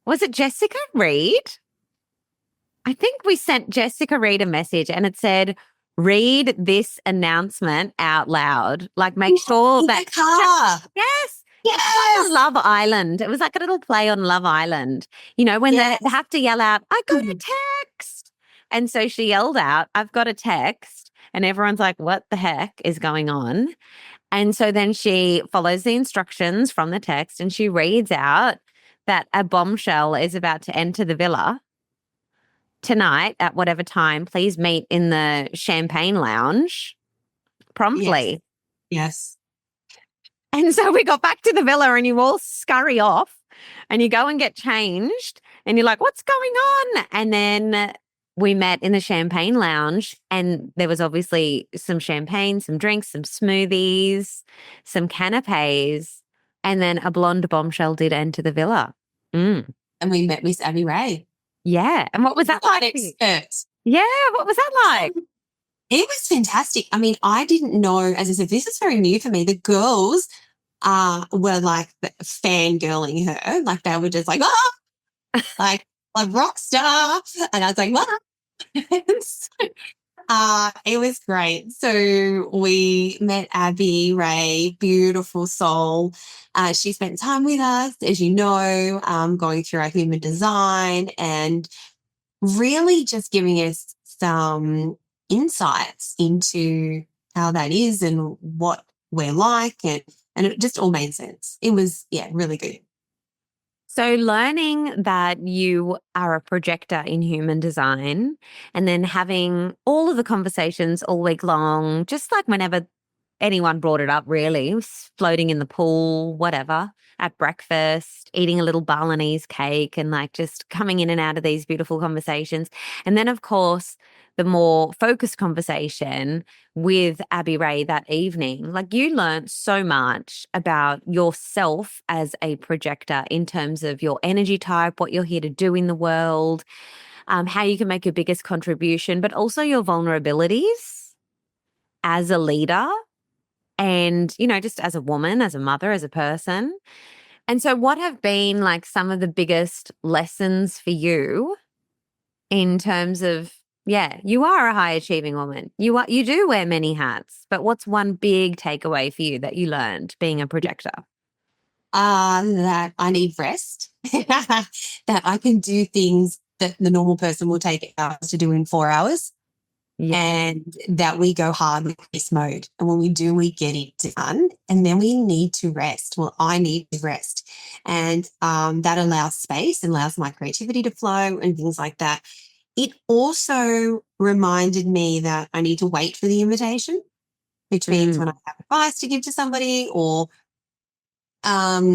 was it Jessica Reed? I think we sent Jessica Reed a message, and it said, read this announcement out loud. Like, make sure that. Yes. Yes. Love Island. It was like a little play on Love Island. You know, when they have to yell out, I got a text. And so she yelled out, I've got a text. And everyone's like, what the heck is going on? And so then she follows the instructions from the text and she reads out that a bombshell is about to enter the villa tonight at whatever time. Please meet in the champagne lounge Yes. promptly. Yes. And so we got back to the villa and you all scurry off and you go and get changed and you're like, what's going on? And then we met in the champagne lounge and there was obviously some champagne, some drinks, some smoothies, some canapes, and then a blonde bombshell did enter the villa. And we met Miss Abby Ray. Yeah. And what was that like? Expert. Yeah. What was that like? It was fantastic. I mean, I didn't know, as I said, this is very new for me. The girls were like fangirling her. Like they were just like, oh, like rock star. And I was like, what? It was great. So we met Abby Ray, beautiful soul. She spent time with us, as you know, going through our human design and really just giving us some insights into how that is and what we're like. And it just all made sense. It was, really good. So learning that you are a projector in human design and then having all of the conversations all week long, just like whenever anyone brought it up, really, floating in the pool, whatever, at breakfast, eating a little Balinese cake and like just coming in and out of these beautiful conversations. And then, of course, the more focused conversation with Abby Ray that evening, like you learned so much about yourself as a projector in terms of your energy type, what you're here to do in the world, how you can make your biggest contribution, but also your vulnerabilities as a leader and, just as a woman, as a mother, as a person. And so what have been like some of the biggest lessons for you in terms of, you are a high achieving woman. You do wear many hats, but what's one big takeaway for you that you learned being a projector? That I need rest, that I can do things that the normal person will take hours to do in 4 hours. Yeah. And that we go hard with this mode. And when we do, we get it done. And then we need to rest. Well, I need to rest. And that allows space and allows my creativity to flow and things like that. It also reminded me that I need to wait for the invitation, which means when I have advice to give to somebody or I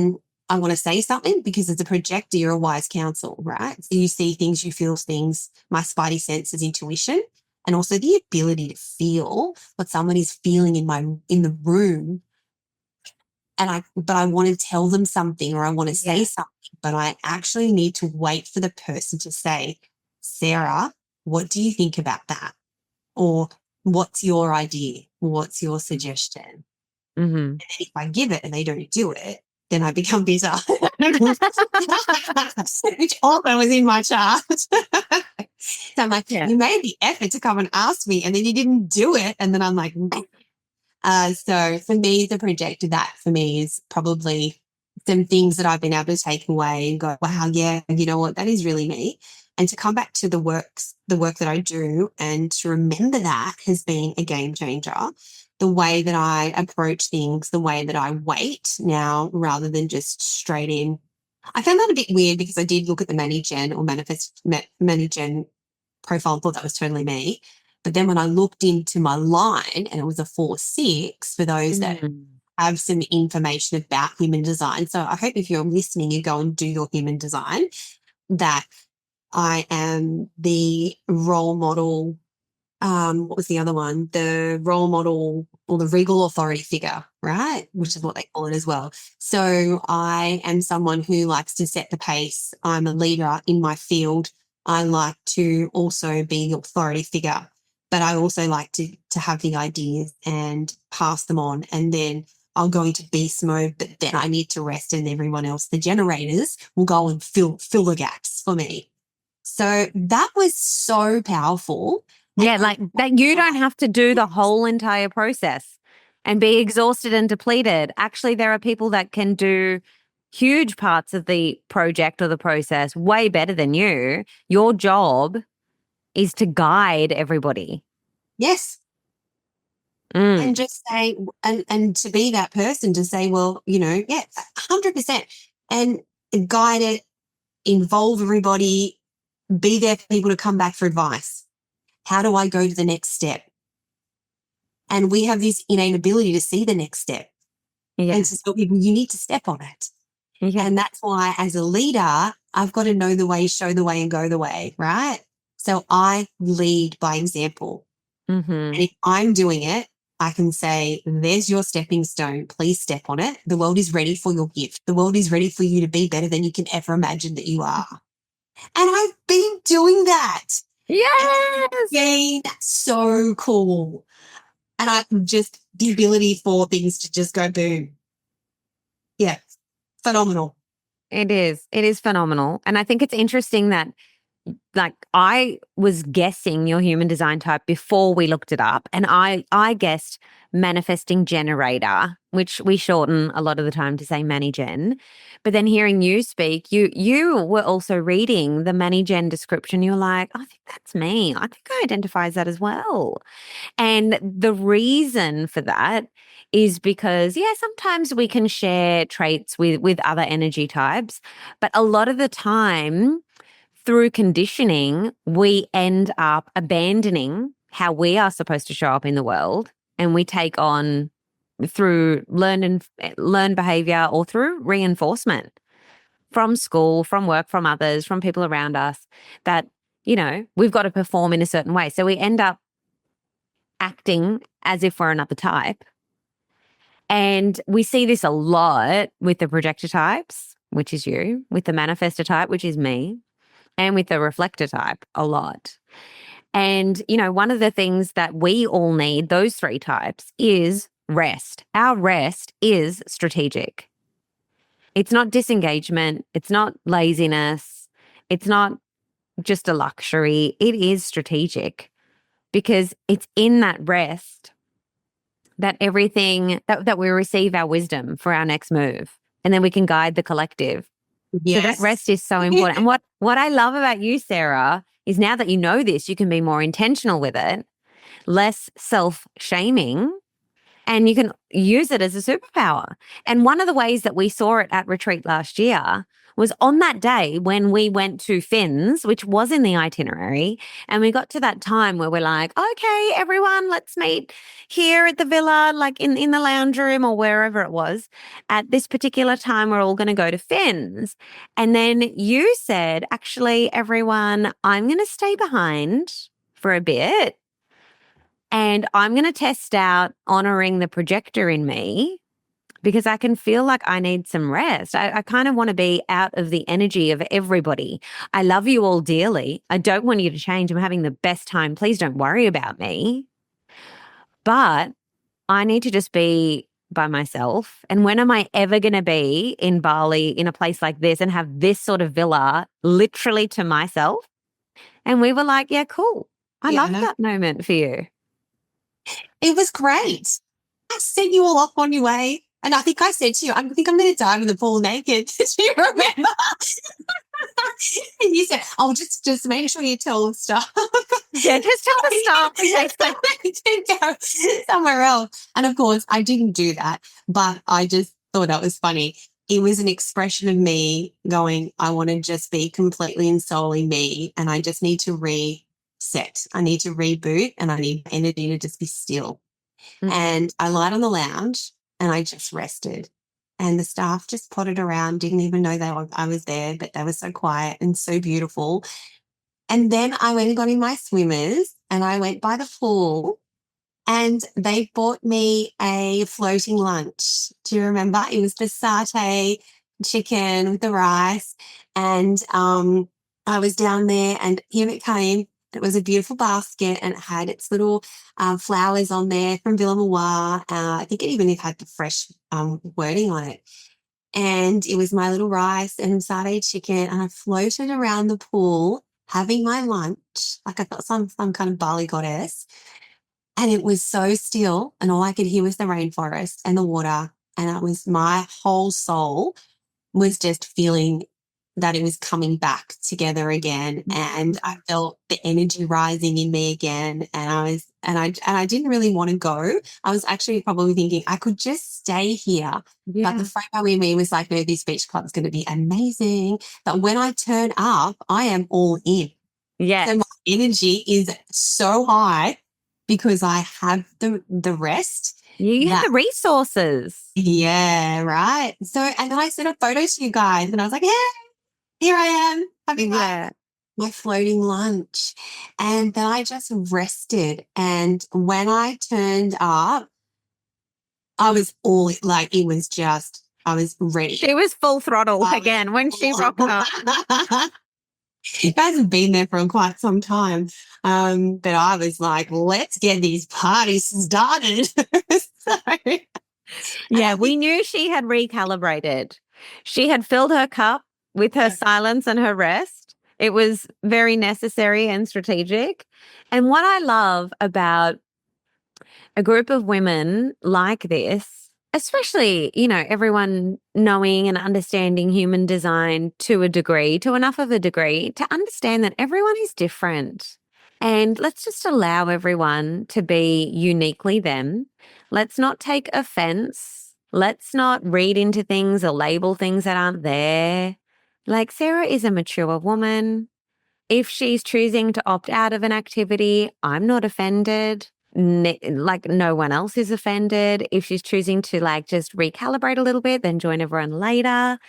want to say something, because as a projector, you're a wise counsel, right? So you see things, you feel things, my spidey senses, intuition, and also the ability to feel what someone is feeling in the room. But I want to tell them something or I want to say something, but I actually need to wait for the person to say, Sarah, what do you think about that? Or what's your idea? What's your suggestion? Mm-hmm. And if I give it and they don't do it, then I become bitter, which also was in my chart. So I'm like, you made the effort to come and ask me and then you didn't do it. And then I'm like, so for me, the projector, that for me is probably some things that I've been able to take away and go, wow, yeah, you know what, that is really me. And to come back to the work that I do and to remember that has been a game changer. The way that I approach things, the way that I wait now rather than just straight in. I found that a bit weird because I did look at the Manigen or Manigen profile and thought that was totally me. But then when I looked into my line and it was a 4-6 for those that have some information about human design. So I hope if you're listening, you go and do your human design, that I am the role model. What was the other one? The role model or the regal authority figure, right? Which is what they call it as well. So I am someone who likes to set the pace. I'm a leader in my field. I like to also be the authority figure, but I also like to have the ideas and pass them on. And then I'll go into beast mode, but then I need to rest and everyone else, the generators, will go and fill the gaps for me. So that was so powerful. Yeah, like that you don't have to do the whole entire process and be exhausted and depleted. Actually, there are people that can do huge parts of the project or the process way better than you. Your job is to guide everybody. Yes. and just say, and to be that person to say, well, you know, yeah, 100%, and guide it, involve everybody, be there for people to come back for advice. How do I go to the next step? And we have this innate ability to see the next step and to tell people you need to step on it. And that's why as a leader, I've got to know the way, show the way, and go the way, right? So I lead by example. And if I'm doing it, I can say, there's your stepping stone. Please step on it. The world is ready for your gift. The world is ready for you to be better than you can ever imagine that you are. And I've been doing that. Yes. It's been so cool. And I just, the ability for things to just go boom. Yeah. Phenomenal. It is. It is phenomenal. And I think it's interesting that, like, I was guessing your human design type before we looked it up, and I guessed manifesting generator, which we shorten a lot of the time to say Manny-Gen. But then hearing you speak, you were also reading the Manny-Gen description. You're like, I think that's me. I think I identify as that as well. And the reason for that is because, yeah, sometimes we can share traits with other energy types, but a lot of the time, through conditioning, we end up abandoning how we are supposed to show up in the world, and we take on through learned behavior or through reinforcement from school, from work, from others, from people around us, that, you know, we've got to perform in a certain way. So we end up acting as if we're another type. And we see this a lot with the projector types, which is you, with the manifestor type, which is me, and with the reflector type a lot. And, you know, one of the things that we all need, those three types, is rest. Our rest is strategic. It's not disengagement. It's not laziness. It's not just a luxury. It is strategic, because it's in that rest that everything that we receive our wisdom for our next move, and then we can guide the collective. Yes. So that rest is so important. And what I love about you, Sarah, is now that you know this, you can be more intentional with it, less self-shaming, and you can use it as a superpower. And one of the ways that we saw it at retreat last year was on that day when we went to Finn's, which was in the itinerary, and we got to that time where we're like, okay, everyone, let's meet here at the villa, like in the lounge room or wherever it was. At this particular time, we're all going to go to Finn's. And then you said, actually, everyone, I'm going to stay behind for a bit, and I'm going to test out honoring the projector in me, because I can feel like I need some rest. I kind of want to be out of the energy of everybody. I love you all dearly. I don't want you to change. I'm having the best time. Please don't worry about me. But I need to just be by myself. And when am I ever going to be in Bali in a place like this and have this sort of villa literally to myself? And we were like, yeah, cool. I love that moment for you. It was great. I sent you all off on your way. And I think I said to you, I think I'm going to dive in the pool naked. Do you remember? And you said, oh, just make sure you tell them stuff. Yeah, just tell the staff in case they didn't go somewhere else. And of course, I didn't do that, but I just thought that was funny. It was an expression of me going, I want to just be completely and solely me, and I just need to reset. I need to reboot, and I need energy to just be still. And I lied on the lounge and I just rested. And the staff just potted around, didn't even know I was there, but they were so quiet and so beautiful. And then I went and got in my swimmers and I went by the pool, and they bought me a floating lunch. Do you remember? It was the satay chicken with the rice. And I was down there, and here it came. It was a beautiful basket, and it had its little flowers on there from Villamawar. I think it even had the fresh wording on it. And it was my little rice and satay chicken, and I floated around the pool having my lunch like I felt some kind of Bali goddess. And it was so still, and all I could hear was the rainforest and the water. And my whole soul was just feeling that it was coming back together again. And I felt the energy rising in me again. And I didn't really want to go. I was actually probably thinking I could just stay here. But the FOMO in me was like, no, this beach club is going to be amazing. But when I turn up, I am all in. Yes. So my energy is so high because I have the rest. You have the resources. Yeah, right. So, and then I sent a photo to you guys and I was like, yeah, here I am having my floating lunch. And then I just rested. And when I turned up, I was all like, it was just, I was ready. She was full throttle again when she rocked up. You guys have been there for quite some time. But I was like, let's get these parties started. Yeah, we knew she had recalibrated. She had filled her cup with her silence and her rest. It was very necessary and strategic. And what I love about a group of women like this, especially, you know, everyone knowing and understanding human design to a degree, to enough of a degree, to understand that everyone is different. And let's just allow everyone to be uniquely them. Let's not take offense. Let's not read into things or label things that aren't there. Like, Sarah is a mature woman. If she's choosing to opt out of an activity, I'm not offended. Like, no one else is offended. If she's choosing to like just recalibrate a little bit, then join everyone later.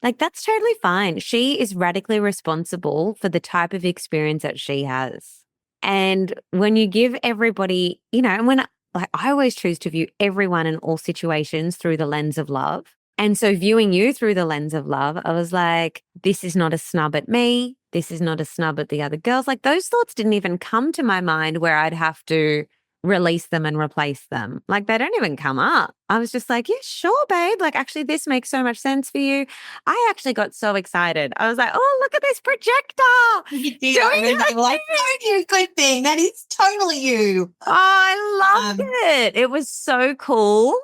Like, that's totally fine. She is radically responsible for the type of experience that she has. And when you give everybody, you know, and I always choose to view everyone in all situations through the lens of love. And so viewing you through the lens of love, I was like, this is not a snub at me. This is not a snub at the other girls. Like, those thoughts didn't even come to my mind where I'd have to release them and replace them. Like, they don't even come up. I was just like, yeah, sure, babe. Like, actually, this makes so much sense for you. I actually got so excited. I was like, oh, look at this projector. You did. I was like, oh, you good thing. That is totally you. Oh, I loved it. It was so cool.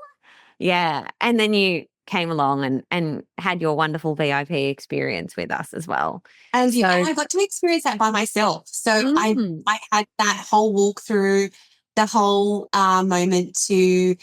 Yeah. And then you came along and had your wonderful VIP experience with us as well. And so, I got to experience that by myself. So I had that whole walkthrough, the whole moment to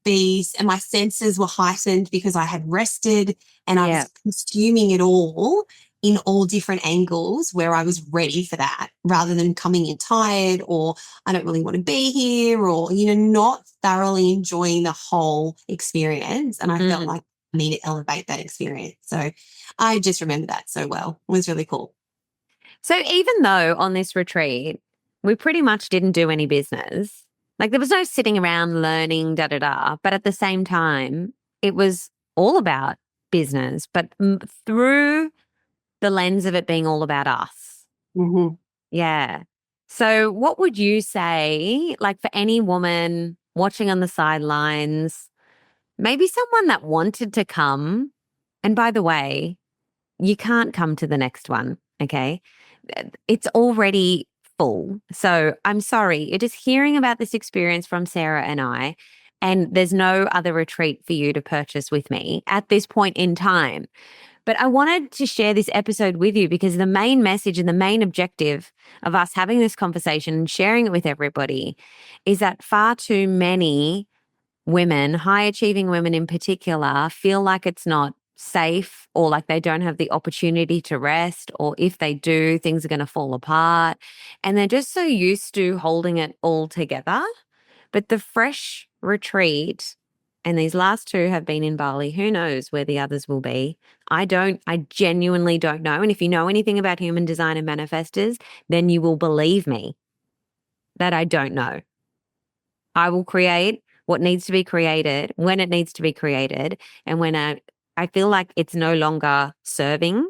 be, and my senses were heightened because I had rested and I was consuming it all in all different angles where I was ready for that rather than coming in tired or I don't really want to be here or, you know, not thoroughly enjoying the whole experience. And I felt like I need to elevate that experience. So I just remember that so well. It was really cool. So even though on this retreat, we pretty much didn't do any business, like there was no sitting around learning, but at the same time, it was all about business, but through the lens of it being all about us. Mm-hmm. Yeah. So what would you say, like for any woman watching on the sidelines, maybe someone that wanted to come, and by the way, you can't come to the next one, okay? It's already full. So I'm sorry, you're just hearing about this experience from Sarah and I, and there's no other retreat for you to purchase with me at this point in time. But I wanted to share this episode with you because the main message and the main objective of us having this conversation and sharing it with everybody is that far too many women, high achieving women in particular, feel like it's not safe or like they don't have the opportunity to rest, or if they do, things are going to fall apart. And they're just so used to holding it all together. But the Fresh Retreat, and these last two have been in Bali. Who knows where the others will be? I genuinely don't know. And if you know anything about human design and manifestors, then you will believe me that I don't know. I will create what needs to be created when it needs to be created. And when I feel like it's no longer serving,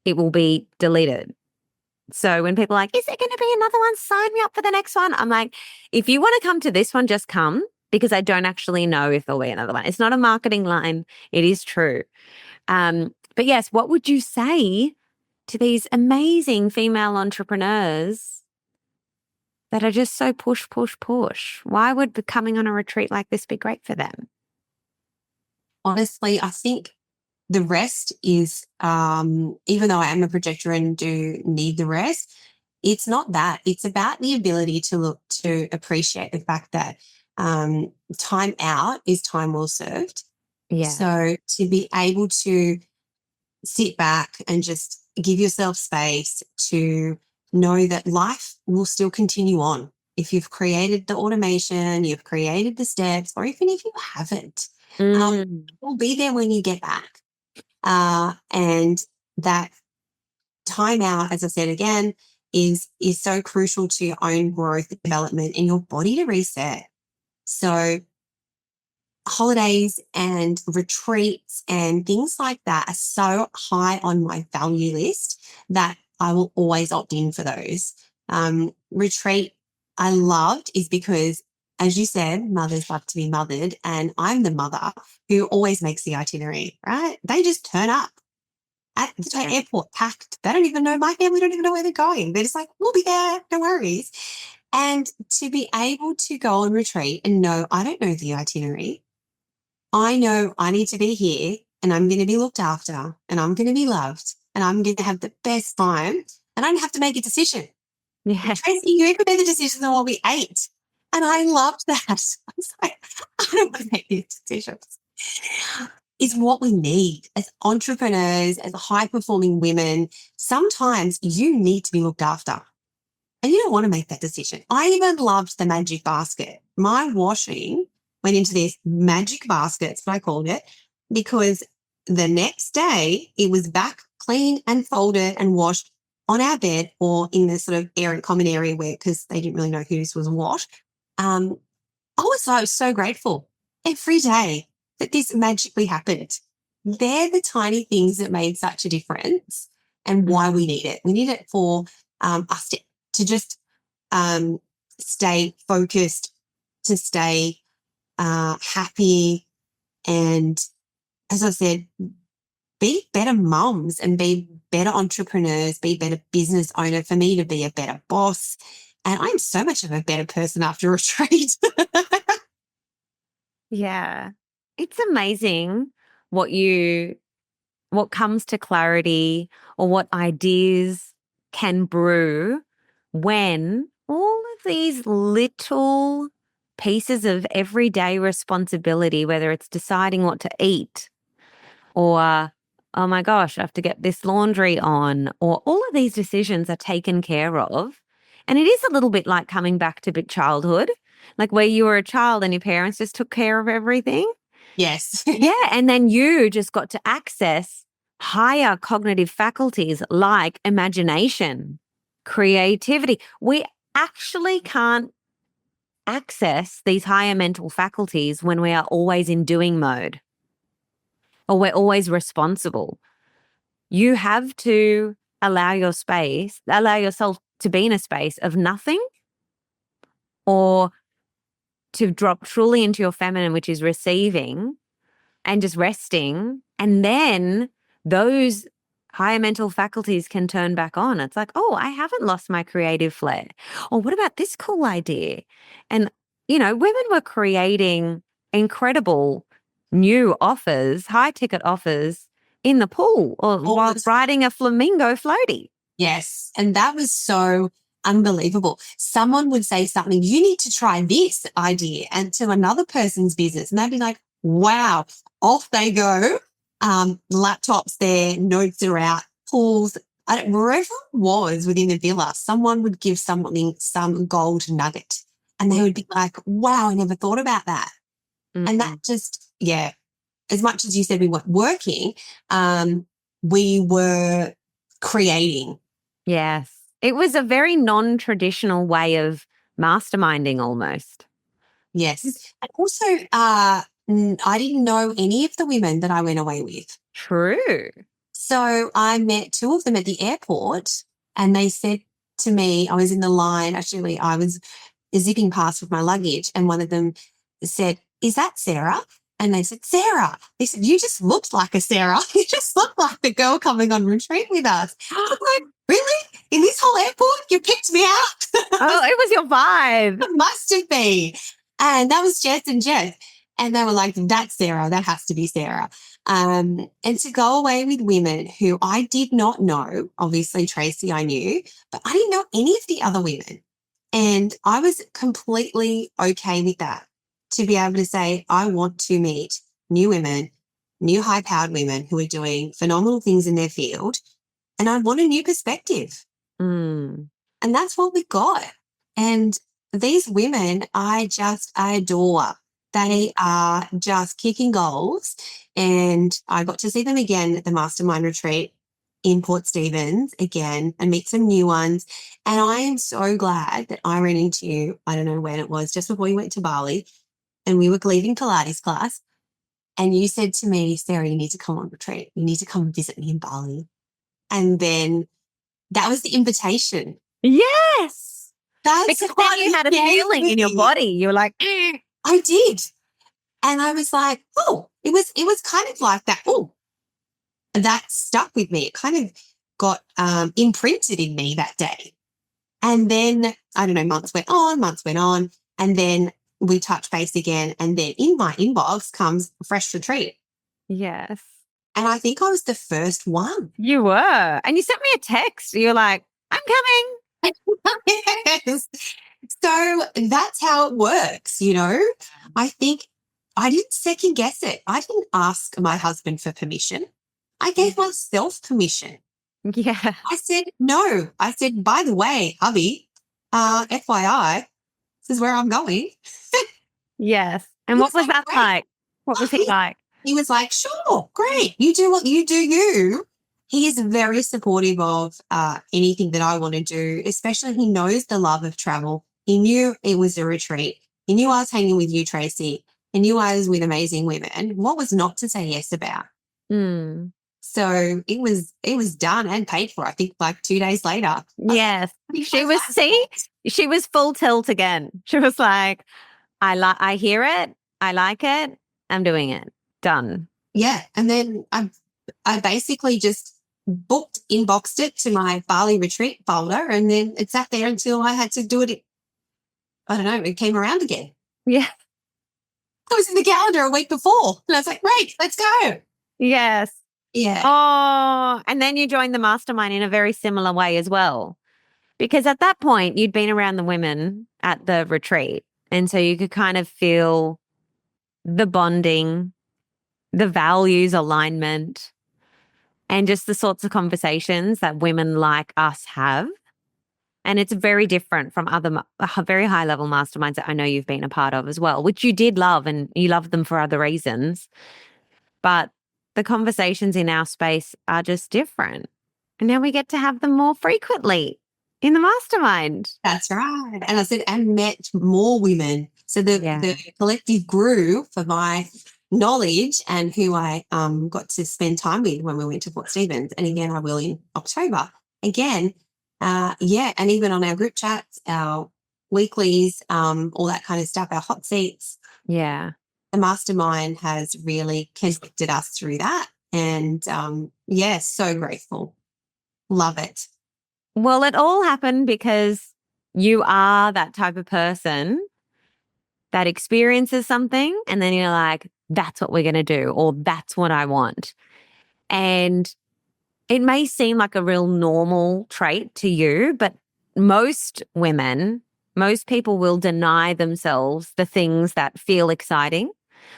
it will be deleted. So when people are like, is there going to be another one? Sign me up for the next one. I'm like, if you want to come to this one, just come, because I don't actually know if there'll be another one. It's not a marketing line. It is true. But yes, what would you say to these amazing female entrepreneurs that are just so push, push, push? Why would coming on a retreat like this be great for them? Honestly, I think the rest is, even though I am a projector and do need the rest, it's not that. It's about the ability to appreciate the fact that time out is time well served. Yeah. So to be able to sit back and just give yourself space to know that life will still continue on. If you've created the automation, you've created the steps, or even if you haven't, it will be there when you get back. And that time out, as I said again, is so crucial to your own growth, development, and your body to reset. So holidays and retreats and things like that are so high on my value list that I will always opt in for those. Retreat I loved is because, as you said, mothers love to be mothered, and I'm the mother who always makes the itinerary, right? They just turn up at the airport packed. They don't even know, my family don't even know where they're going. They're just like, we'll be there, no worries. And to be able to go on retreat and know I don't know the itinerary, I know I need to be here and I'm going to be looked after and I'm going to be loved and I'm going to have the best time, and I don't have to make a decision. Yeah. Tracy, you even made the decisions on what we ate. And I loved that. I was like, I don't want to make these decisions. It's what we need as entrepreneurs, as high-performing women. Sometimes you need to be looked after and you don't want to make that decision. I even loved the magic basket. My washing went into this magic basket, that's what I called it, because the next day it was back clean and folded and washed on our bed or in the sort of common area where, because they didn't really know whose was washed. I was so grateful every day that this magically happened. They're the tiny things that made such a difference and why we need it. We need it for us to just stay focused, to stay happy, and, as I said, be better mums and be better entrepreneurs, be better business owner, for me to be a better boss. And I'm so much of a better person after a retreat. Yeah. It's amazing what comes to clarity or what ideas can brew when all of these little pieces of everyday responsibility, whether it's deciding what to eat or, oh my gosh, I have to get this laundry on, or all of these decisions are taken care of. And it is a little bit like coming back to childhood, like where you were a child and your parents just took care of everything. Yes. Yeah. And then you just got to access higher cognitive faculties like imagination, creativity. We actually can't access these higher mental faculties when we are always in doing mode or we're always responsible. You have to allow yourself to be in a space of nothing, or to drop truly into your feminine, which is receiving and just resting. And then those higher mental faculties can turn back on. It's like, oh, I haven't lost my creative flair. Or what about this cool idea? And, women were creating incredible new offers, high ticket offers in the pool or while riding a flamingo floatie. Yes. And that was so unbelievable. Someone would say something, you need to try this idea, and to another person's business. And they'd be like, wow, off they go. Laptops there, notes are out, pools. Wherever it was within the villa, someone would give some gold nugget. And they would be like, wow, I never thought about that. Mm-hmm. And that just, yeah, as much as you said we weren't working, we were creating. Yes. It was a very non-traditional way of masterminding almost. Yes. And also, I didn't know any of the women that I went away with. True. So I met two of them at the airport, and they said to me, I was in the line, actually I was zipping past with my luggage, and one of them said, is that Sarah? And they said, Sarah. They said, you just looked like a Sarah. You just looked like the girl coming on retreat with us. I was like, really? In this whole airport? You picked me out? Oh, it was your vibe. It must have been. And that was Jess and Jess. And they were like, that's Sarah. That has to be Sarah. And to go away with women who I did not know, obviously Tracy I knew, but I didn't know any of the other women. And I was completely okay with that, to be able to say, I want to meet new women, new high-powered women who are doing phenomenal things in their field, and I want a new perspective. Mm. And that's what we got. And these women I adore. They are just kicking goals. And I got to see them again at the Mastermind retreat in Port Stephens again and meet some new ones. And I am so glad that I ran into you, I don't know when it was, just before you went to Bali, and we were leaving Pilates class. And you said to me, Sarah, you need to come on retreat. You need to come visit me in Bali. And then that was the invitation. Yes. That's because then you had a feeling in your body. You were like, I did. And I was like, oh, it was kind of like that. Oh, that stuck with me. It kind of got imprinted in me that day. And then, I don't know, months went on. And then we touched base again. And then in my inbox comes Fresh Retreat. yes. And I think I was the first one. You were. And you sent me a text. You're like, I'm coming. Yes. So that's how it works, you know. I think I didn't second guess it. I didn't ask my husband for permission. I gave myself permission. Yeah. I said, no. I said, by the way, hubby, FYI, this is where I'm going. Yes. And what was that great. like? What was he like? He was like, sure, great. You do what you do you. He is very supportive of anything that I want to do, especially he knows the love of travel. He knew it was a retreat. He knew I was hanging with you, Tracy. He knew I was with amazing women. What was not to say yes about? Mm. So it was done and paid for, I think, like 2 days later. Yes. She was full tilt again. She was like, I hear it. I like it. I'm doing it. Done. Yeah. And then I basically just inboxed it to my Bali retreat folder, and then it sat there until I had to do it. I don't know. It came around again. Yeah. I was in the calendar a week before and I was like, great, let's go. Yes. Yeah. Oh, and then you joined the mastermind in a very similar way as well. Because at that point, you'd been around the women at the retreat. And so you could kind of feel the bonding, the values alignment, and just the sorts of conversations that women like us have. And it's very different from other very high level masterminds that I know you've been a part of as well, which you did love, and you loved them for other reasons. But the conversations in our space are just different. And now we get to have them more frequently in the mastermind. That's right. And I said, and met more women. So the collective grew for my knowledge and who I got to spend time with when we went to Port Stephens. And again, I will in October. Again, and even on our group chats, our weeklies, all that kind of stuff, our hot seats. Yeah. The mastermind has really connected us through that. And so grateful. Love it. Well, it all happened because you are that type of person that experiences something and then you're like, that's what we're going to do, or that's what I want. And it may seem like a real normal trait to you, but most women, most people will deny themselves the things that feel exciting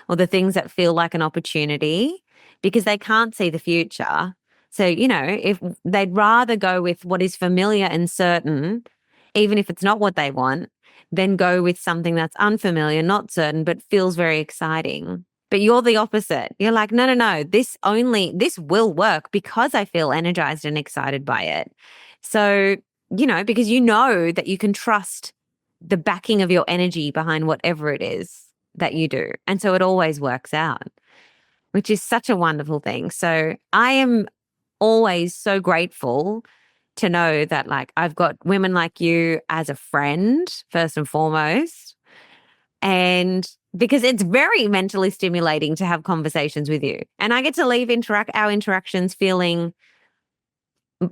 or the things that feel like an opportunity because they can't see the future. So, if they'd rather go with what is familiar and certain, even if it's not what they want, than go with something that's unfamiliar, not certain, but feels very exciting. But you're the opposite. You're like, no, this will work because I feel energized and excited by it. So, because you know that you can trust the backing of your energy behind whatever it is that you do. And so it always works out, which is such a wonderful thing. So I am always so grateful to know that I've got women like you as a friend, first and foremost. And because it's very mentally stimulating to have conversations with you. And I get to leave our interactions feeling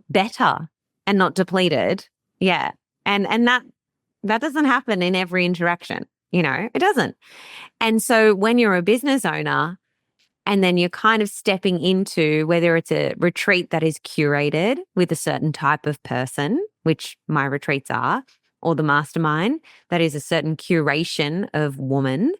better and not depleted. Yeah. And that doesn't happen in every interaction. It doesn't. And so when you're a business owner and then you're kind of stepping into whether it's a retreat that is curated with a certain type of person, which my retreats are, or the mastermind that is a certain curation of woman,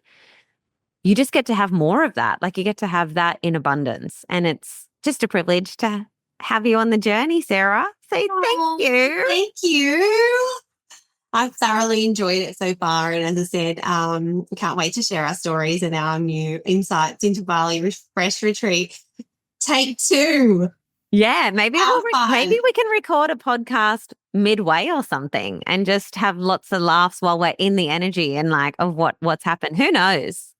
you just get to have more of that. Like you get to have that in abundance. And it's just a privilege to have you on the journey, Sarah. So thank you. Thank you. I've thoroughly enjoyed it so far. And as I said, can't wait to share our stories and our new insights into Bali FRESH Retreat. Take 2. Yeah, maybe we can record a podcast midway or something and just have lots of laughs while we're in the energy and of what's happened. Who knows?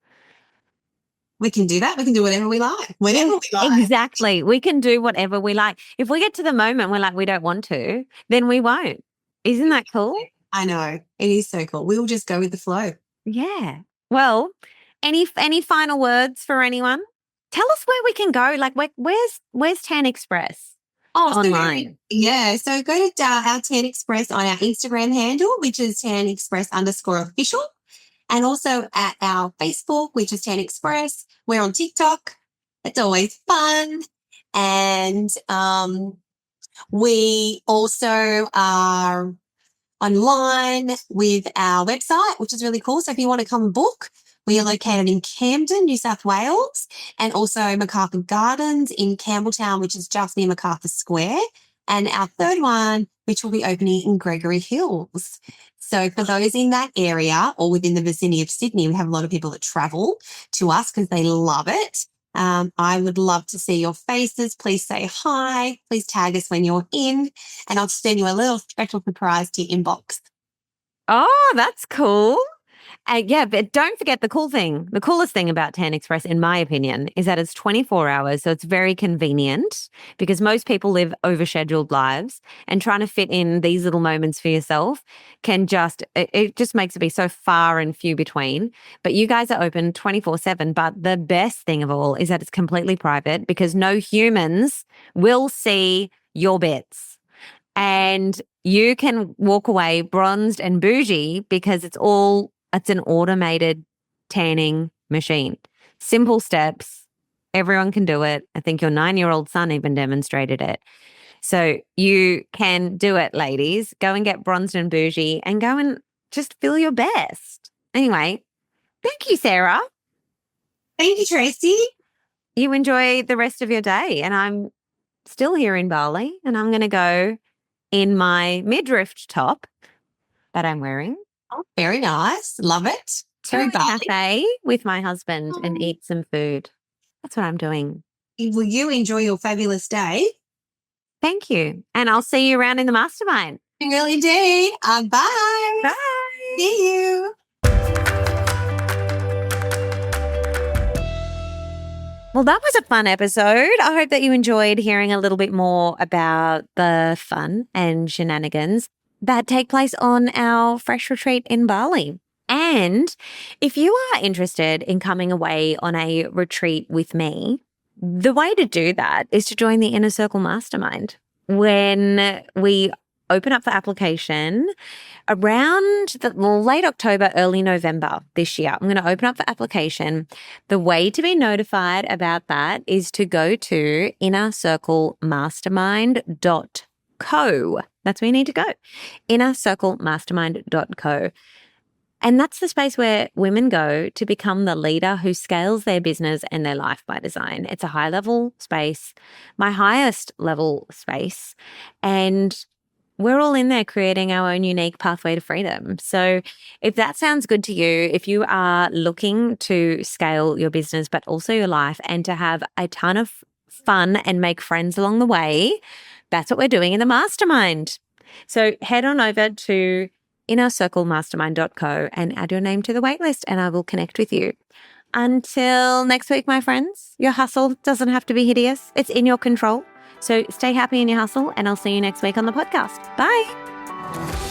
We can do that. We can do whatever we like. Whenever we like. Exactly. We can do whatever we like. If we get to the moment we're like, we don't want to, then we won't. Isn't that cool? I know. It is so cool. We'll just go with the flow. Yeah. Well, any final words for anyone? Tell us where we can go. Where's Tan Express? Online. So go to our Tan Express on our Instagram handle, which is tan_express_official. And also at our Facebook, which is Tan Express. We're on TikTok. It's always fun. And we also are online with our website, which is really cool. So if you want to come and book, we are located in Camden, New South Wales, and also MacArthur Gardens in Campbelltown, which is just near MacArthur Square. And our third one, which will be opening in Gregory Hills. So for those in that area or within the vicinity of Sydney, we have a lot of people that travel to us because they love it. I would love to see your faces. Please say hi. Please tag us when you're in, and I'll send you a little special surprise to your inbox. Oh, that's cool. Yeah, but don't forget the coolest thing about Tan Express, in my opinion, is that it's 24 hours. So it's very convenient because most people live overscheduled lives, and trying to fit in these little moments for yourself it just makes it be so far and few between. But you guys are open 24/7. But the best thing of all is that it's completely private because no humans will see your bits. And you can walk away bronzed and bougie because it's an automated tanning machine. Simple steps. Everyone can do it. I think your 9-year-old son even demonstrated it. So you can do it, ladies. Go and get bronzed and bougie and go and just feel your best. Anyway, thank you, Sarah. Thank you, Tracy. You enjoy the rest of your day. And I'm still here in Bali, and I'm going to go in my midriff top that I'm wearing. Oh, very nice. Love it. To a cafe with my husband and eat some food. That's what I'm doing. Will you enjoy your fabulous day? Thank you. And I'll see you around in the mastermind. You really do. Bye. Bye. See you. Well, that was a fun episode. I hope that you enjoyed hearing a little bit more about the fun and shenanigans that take place on our Fresh Retreat in Bali. And if you are interested in coming away on a retreat with me, the way to do that is to join the Inner Circle Mastermind. When we open up for application around late October, early November this year, I'm going to open up for application. The way to be notified about that is to go to innercirclemastermind.co. That's where you need to go. innercirclemastermind.co. And that's the space where women go to become the leader who scales their business and their life by design. It's a high-level space, my highest level space, and we're all in there creating our own unique pathway to freedom. So if that sounds good to you, if you are looking to scale your business but also your life and to have a ton of fun and make friends along the way, that's what we're doing in the mastermind. So head on over to innercirclemastermind.co and add your name to the waitlist, and I will connect with you. Until next week, my friends, your hustle doesn't have to be hideous. It's in your control. So stay happy in your hustle, and I'll see you next week on the podcast. Bye.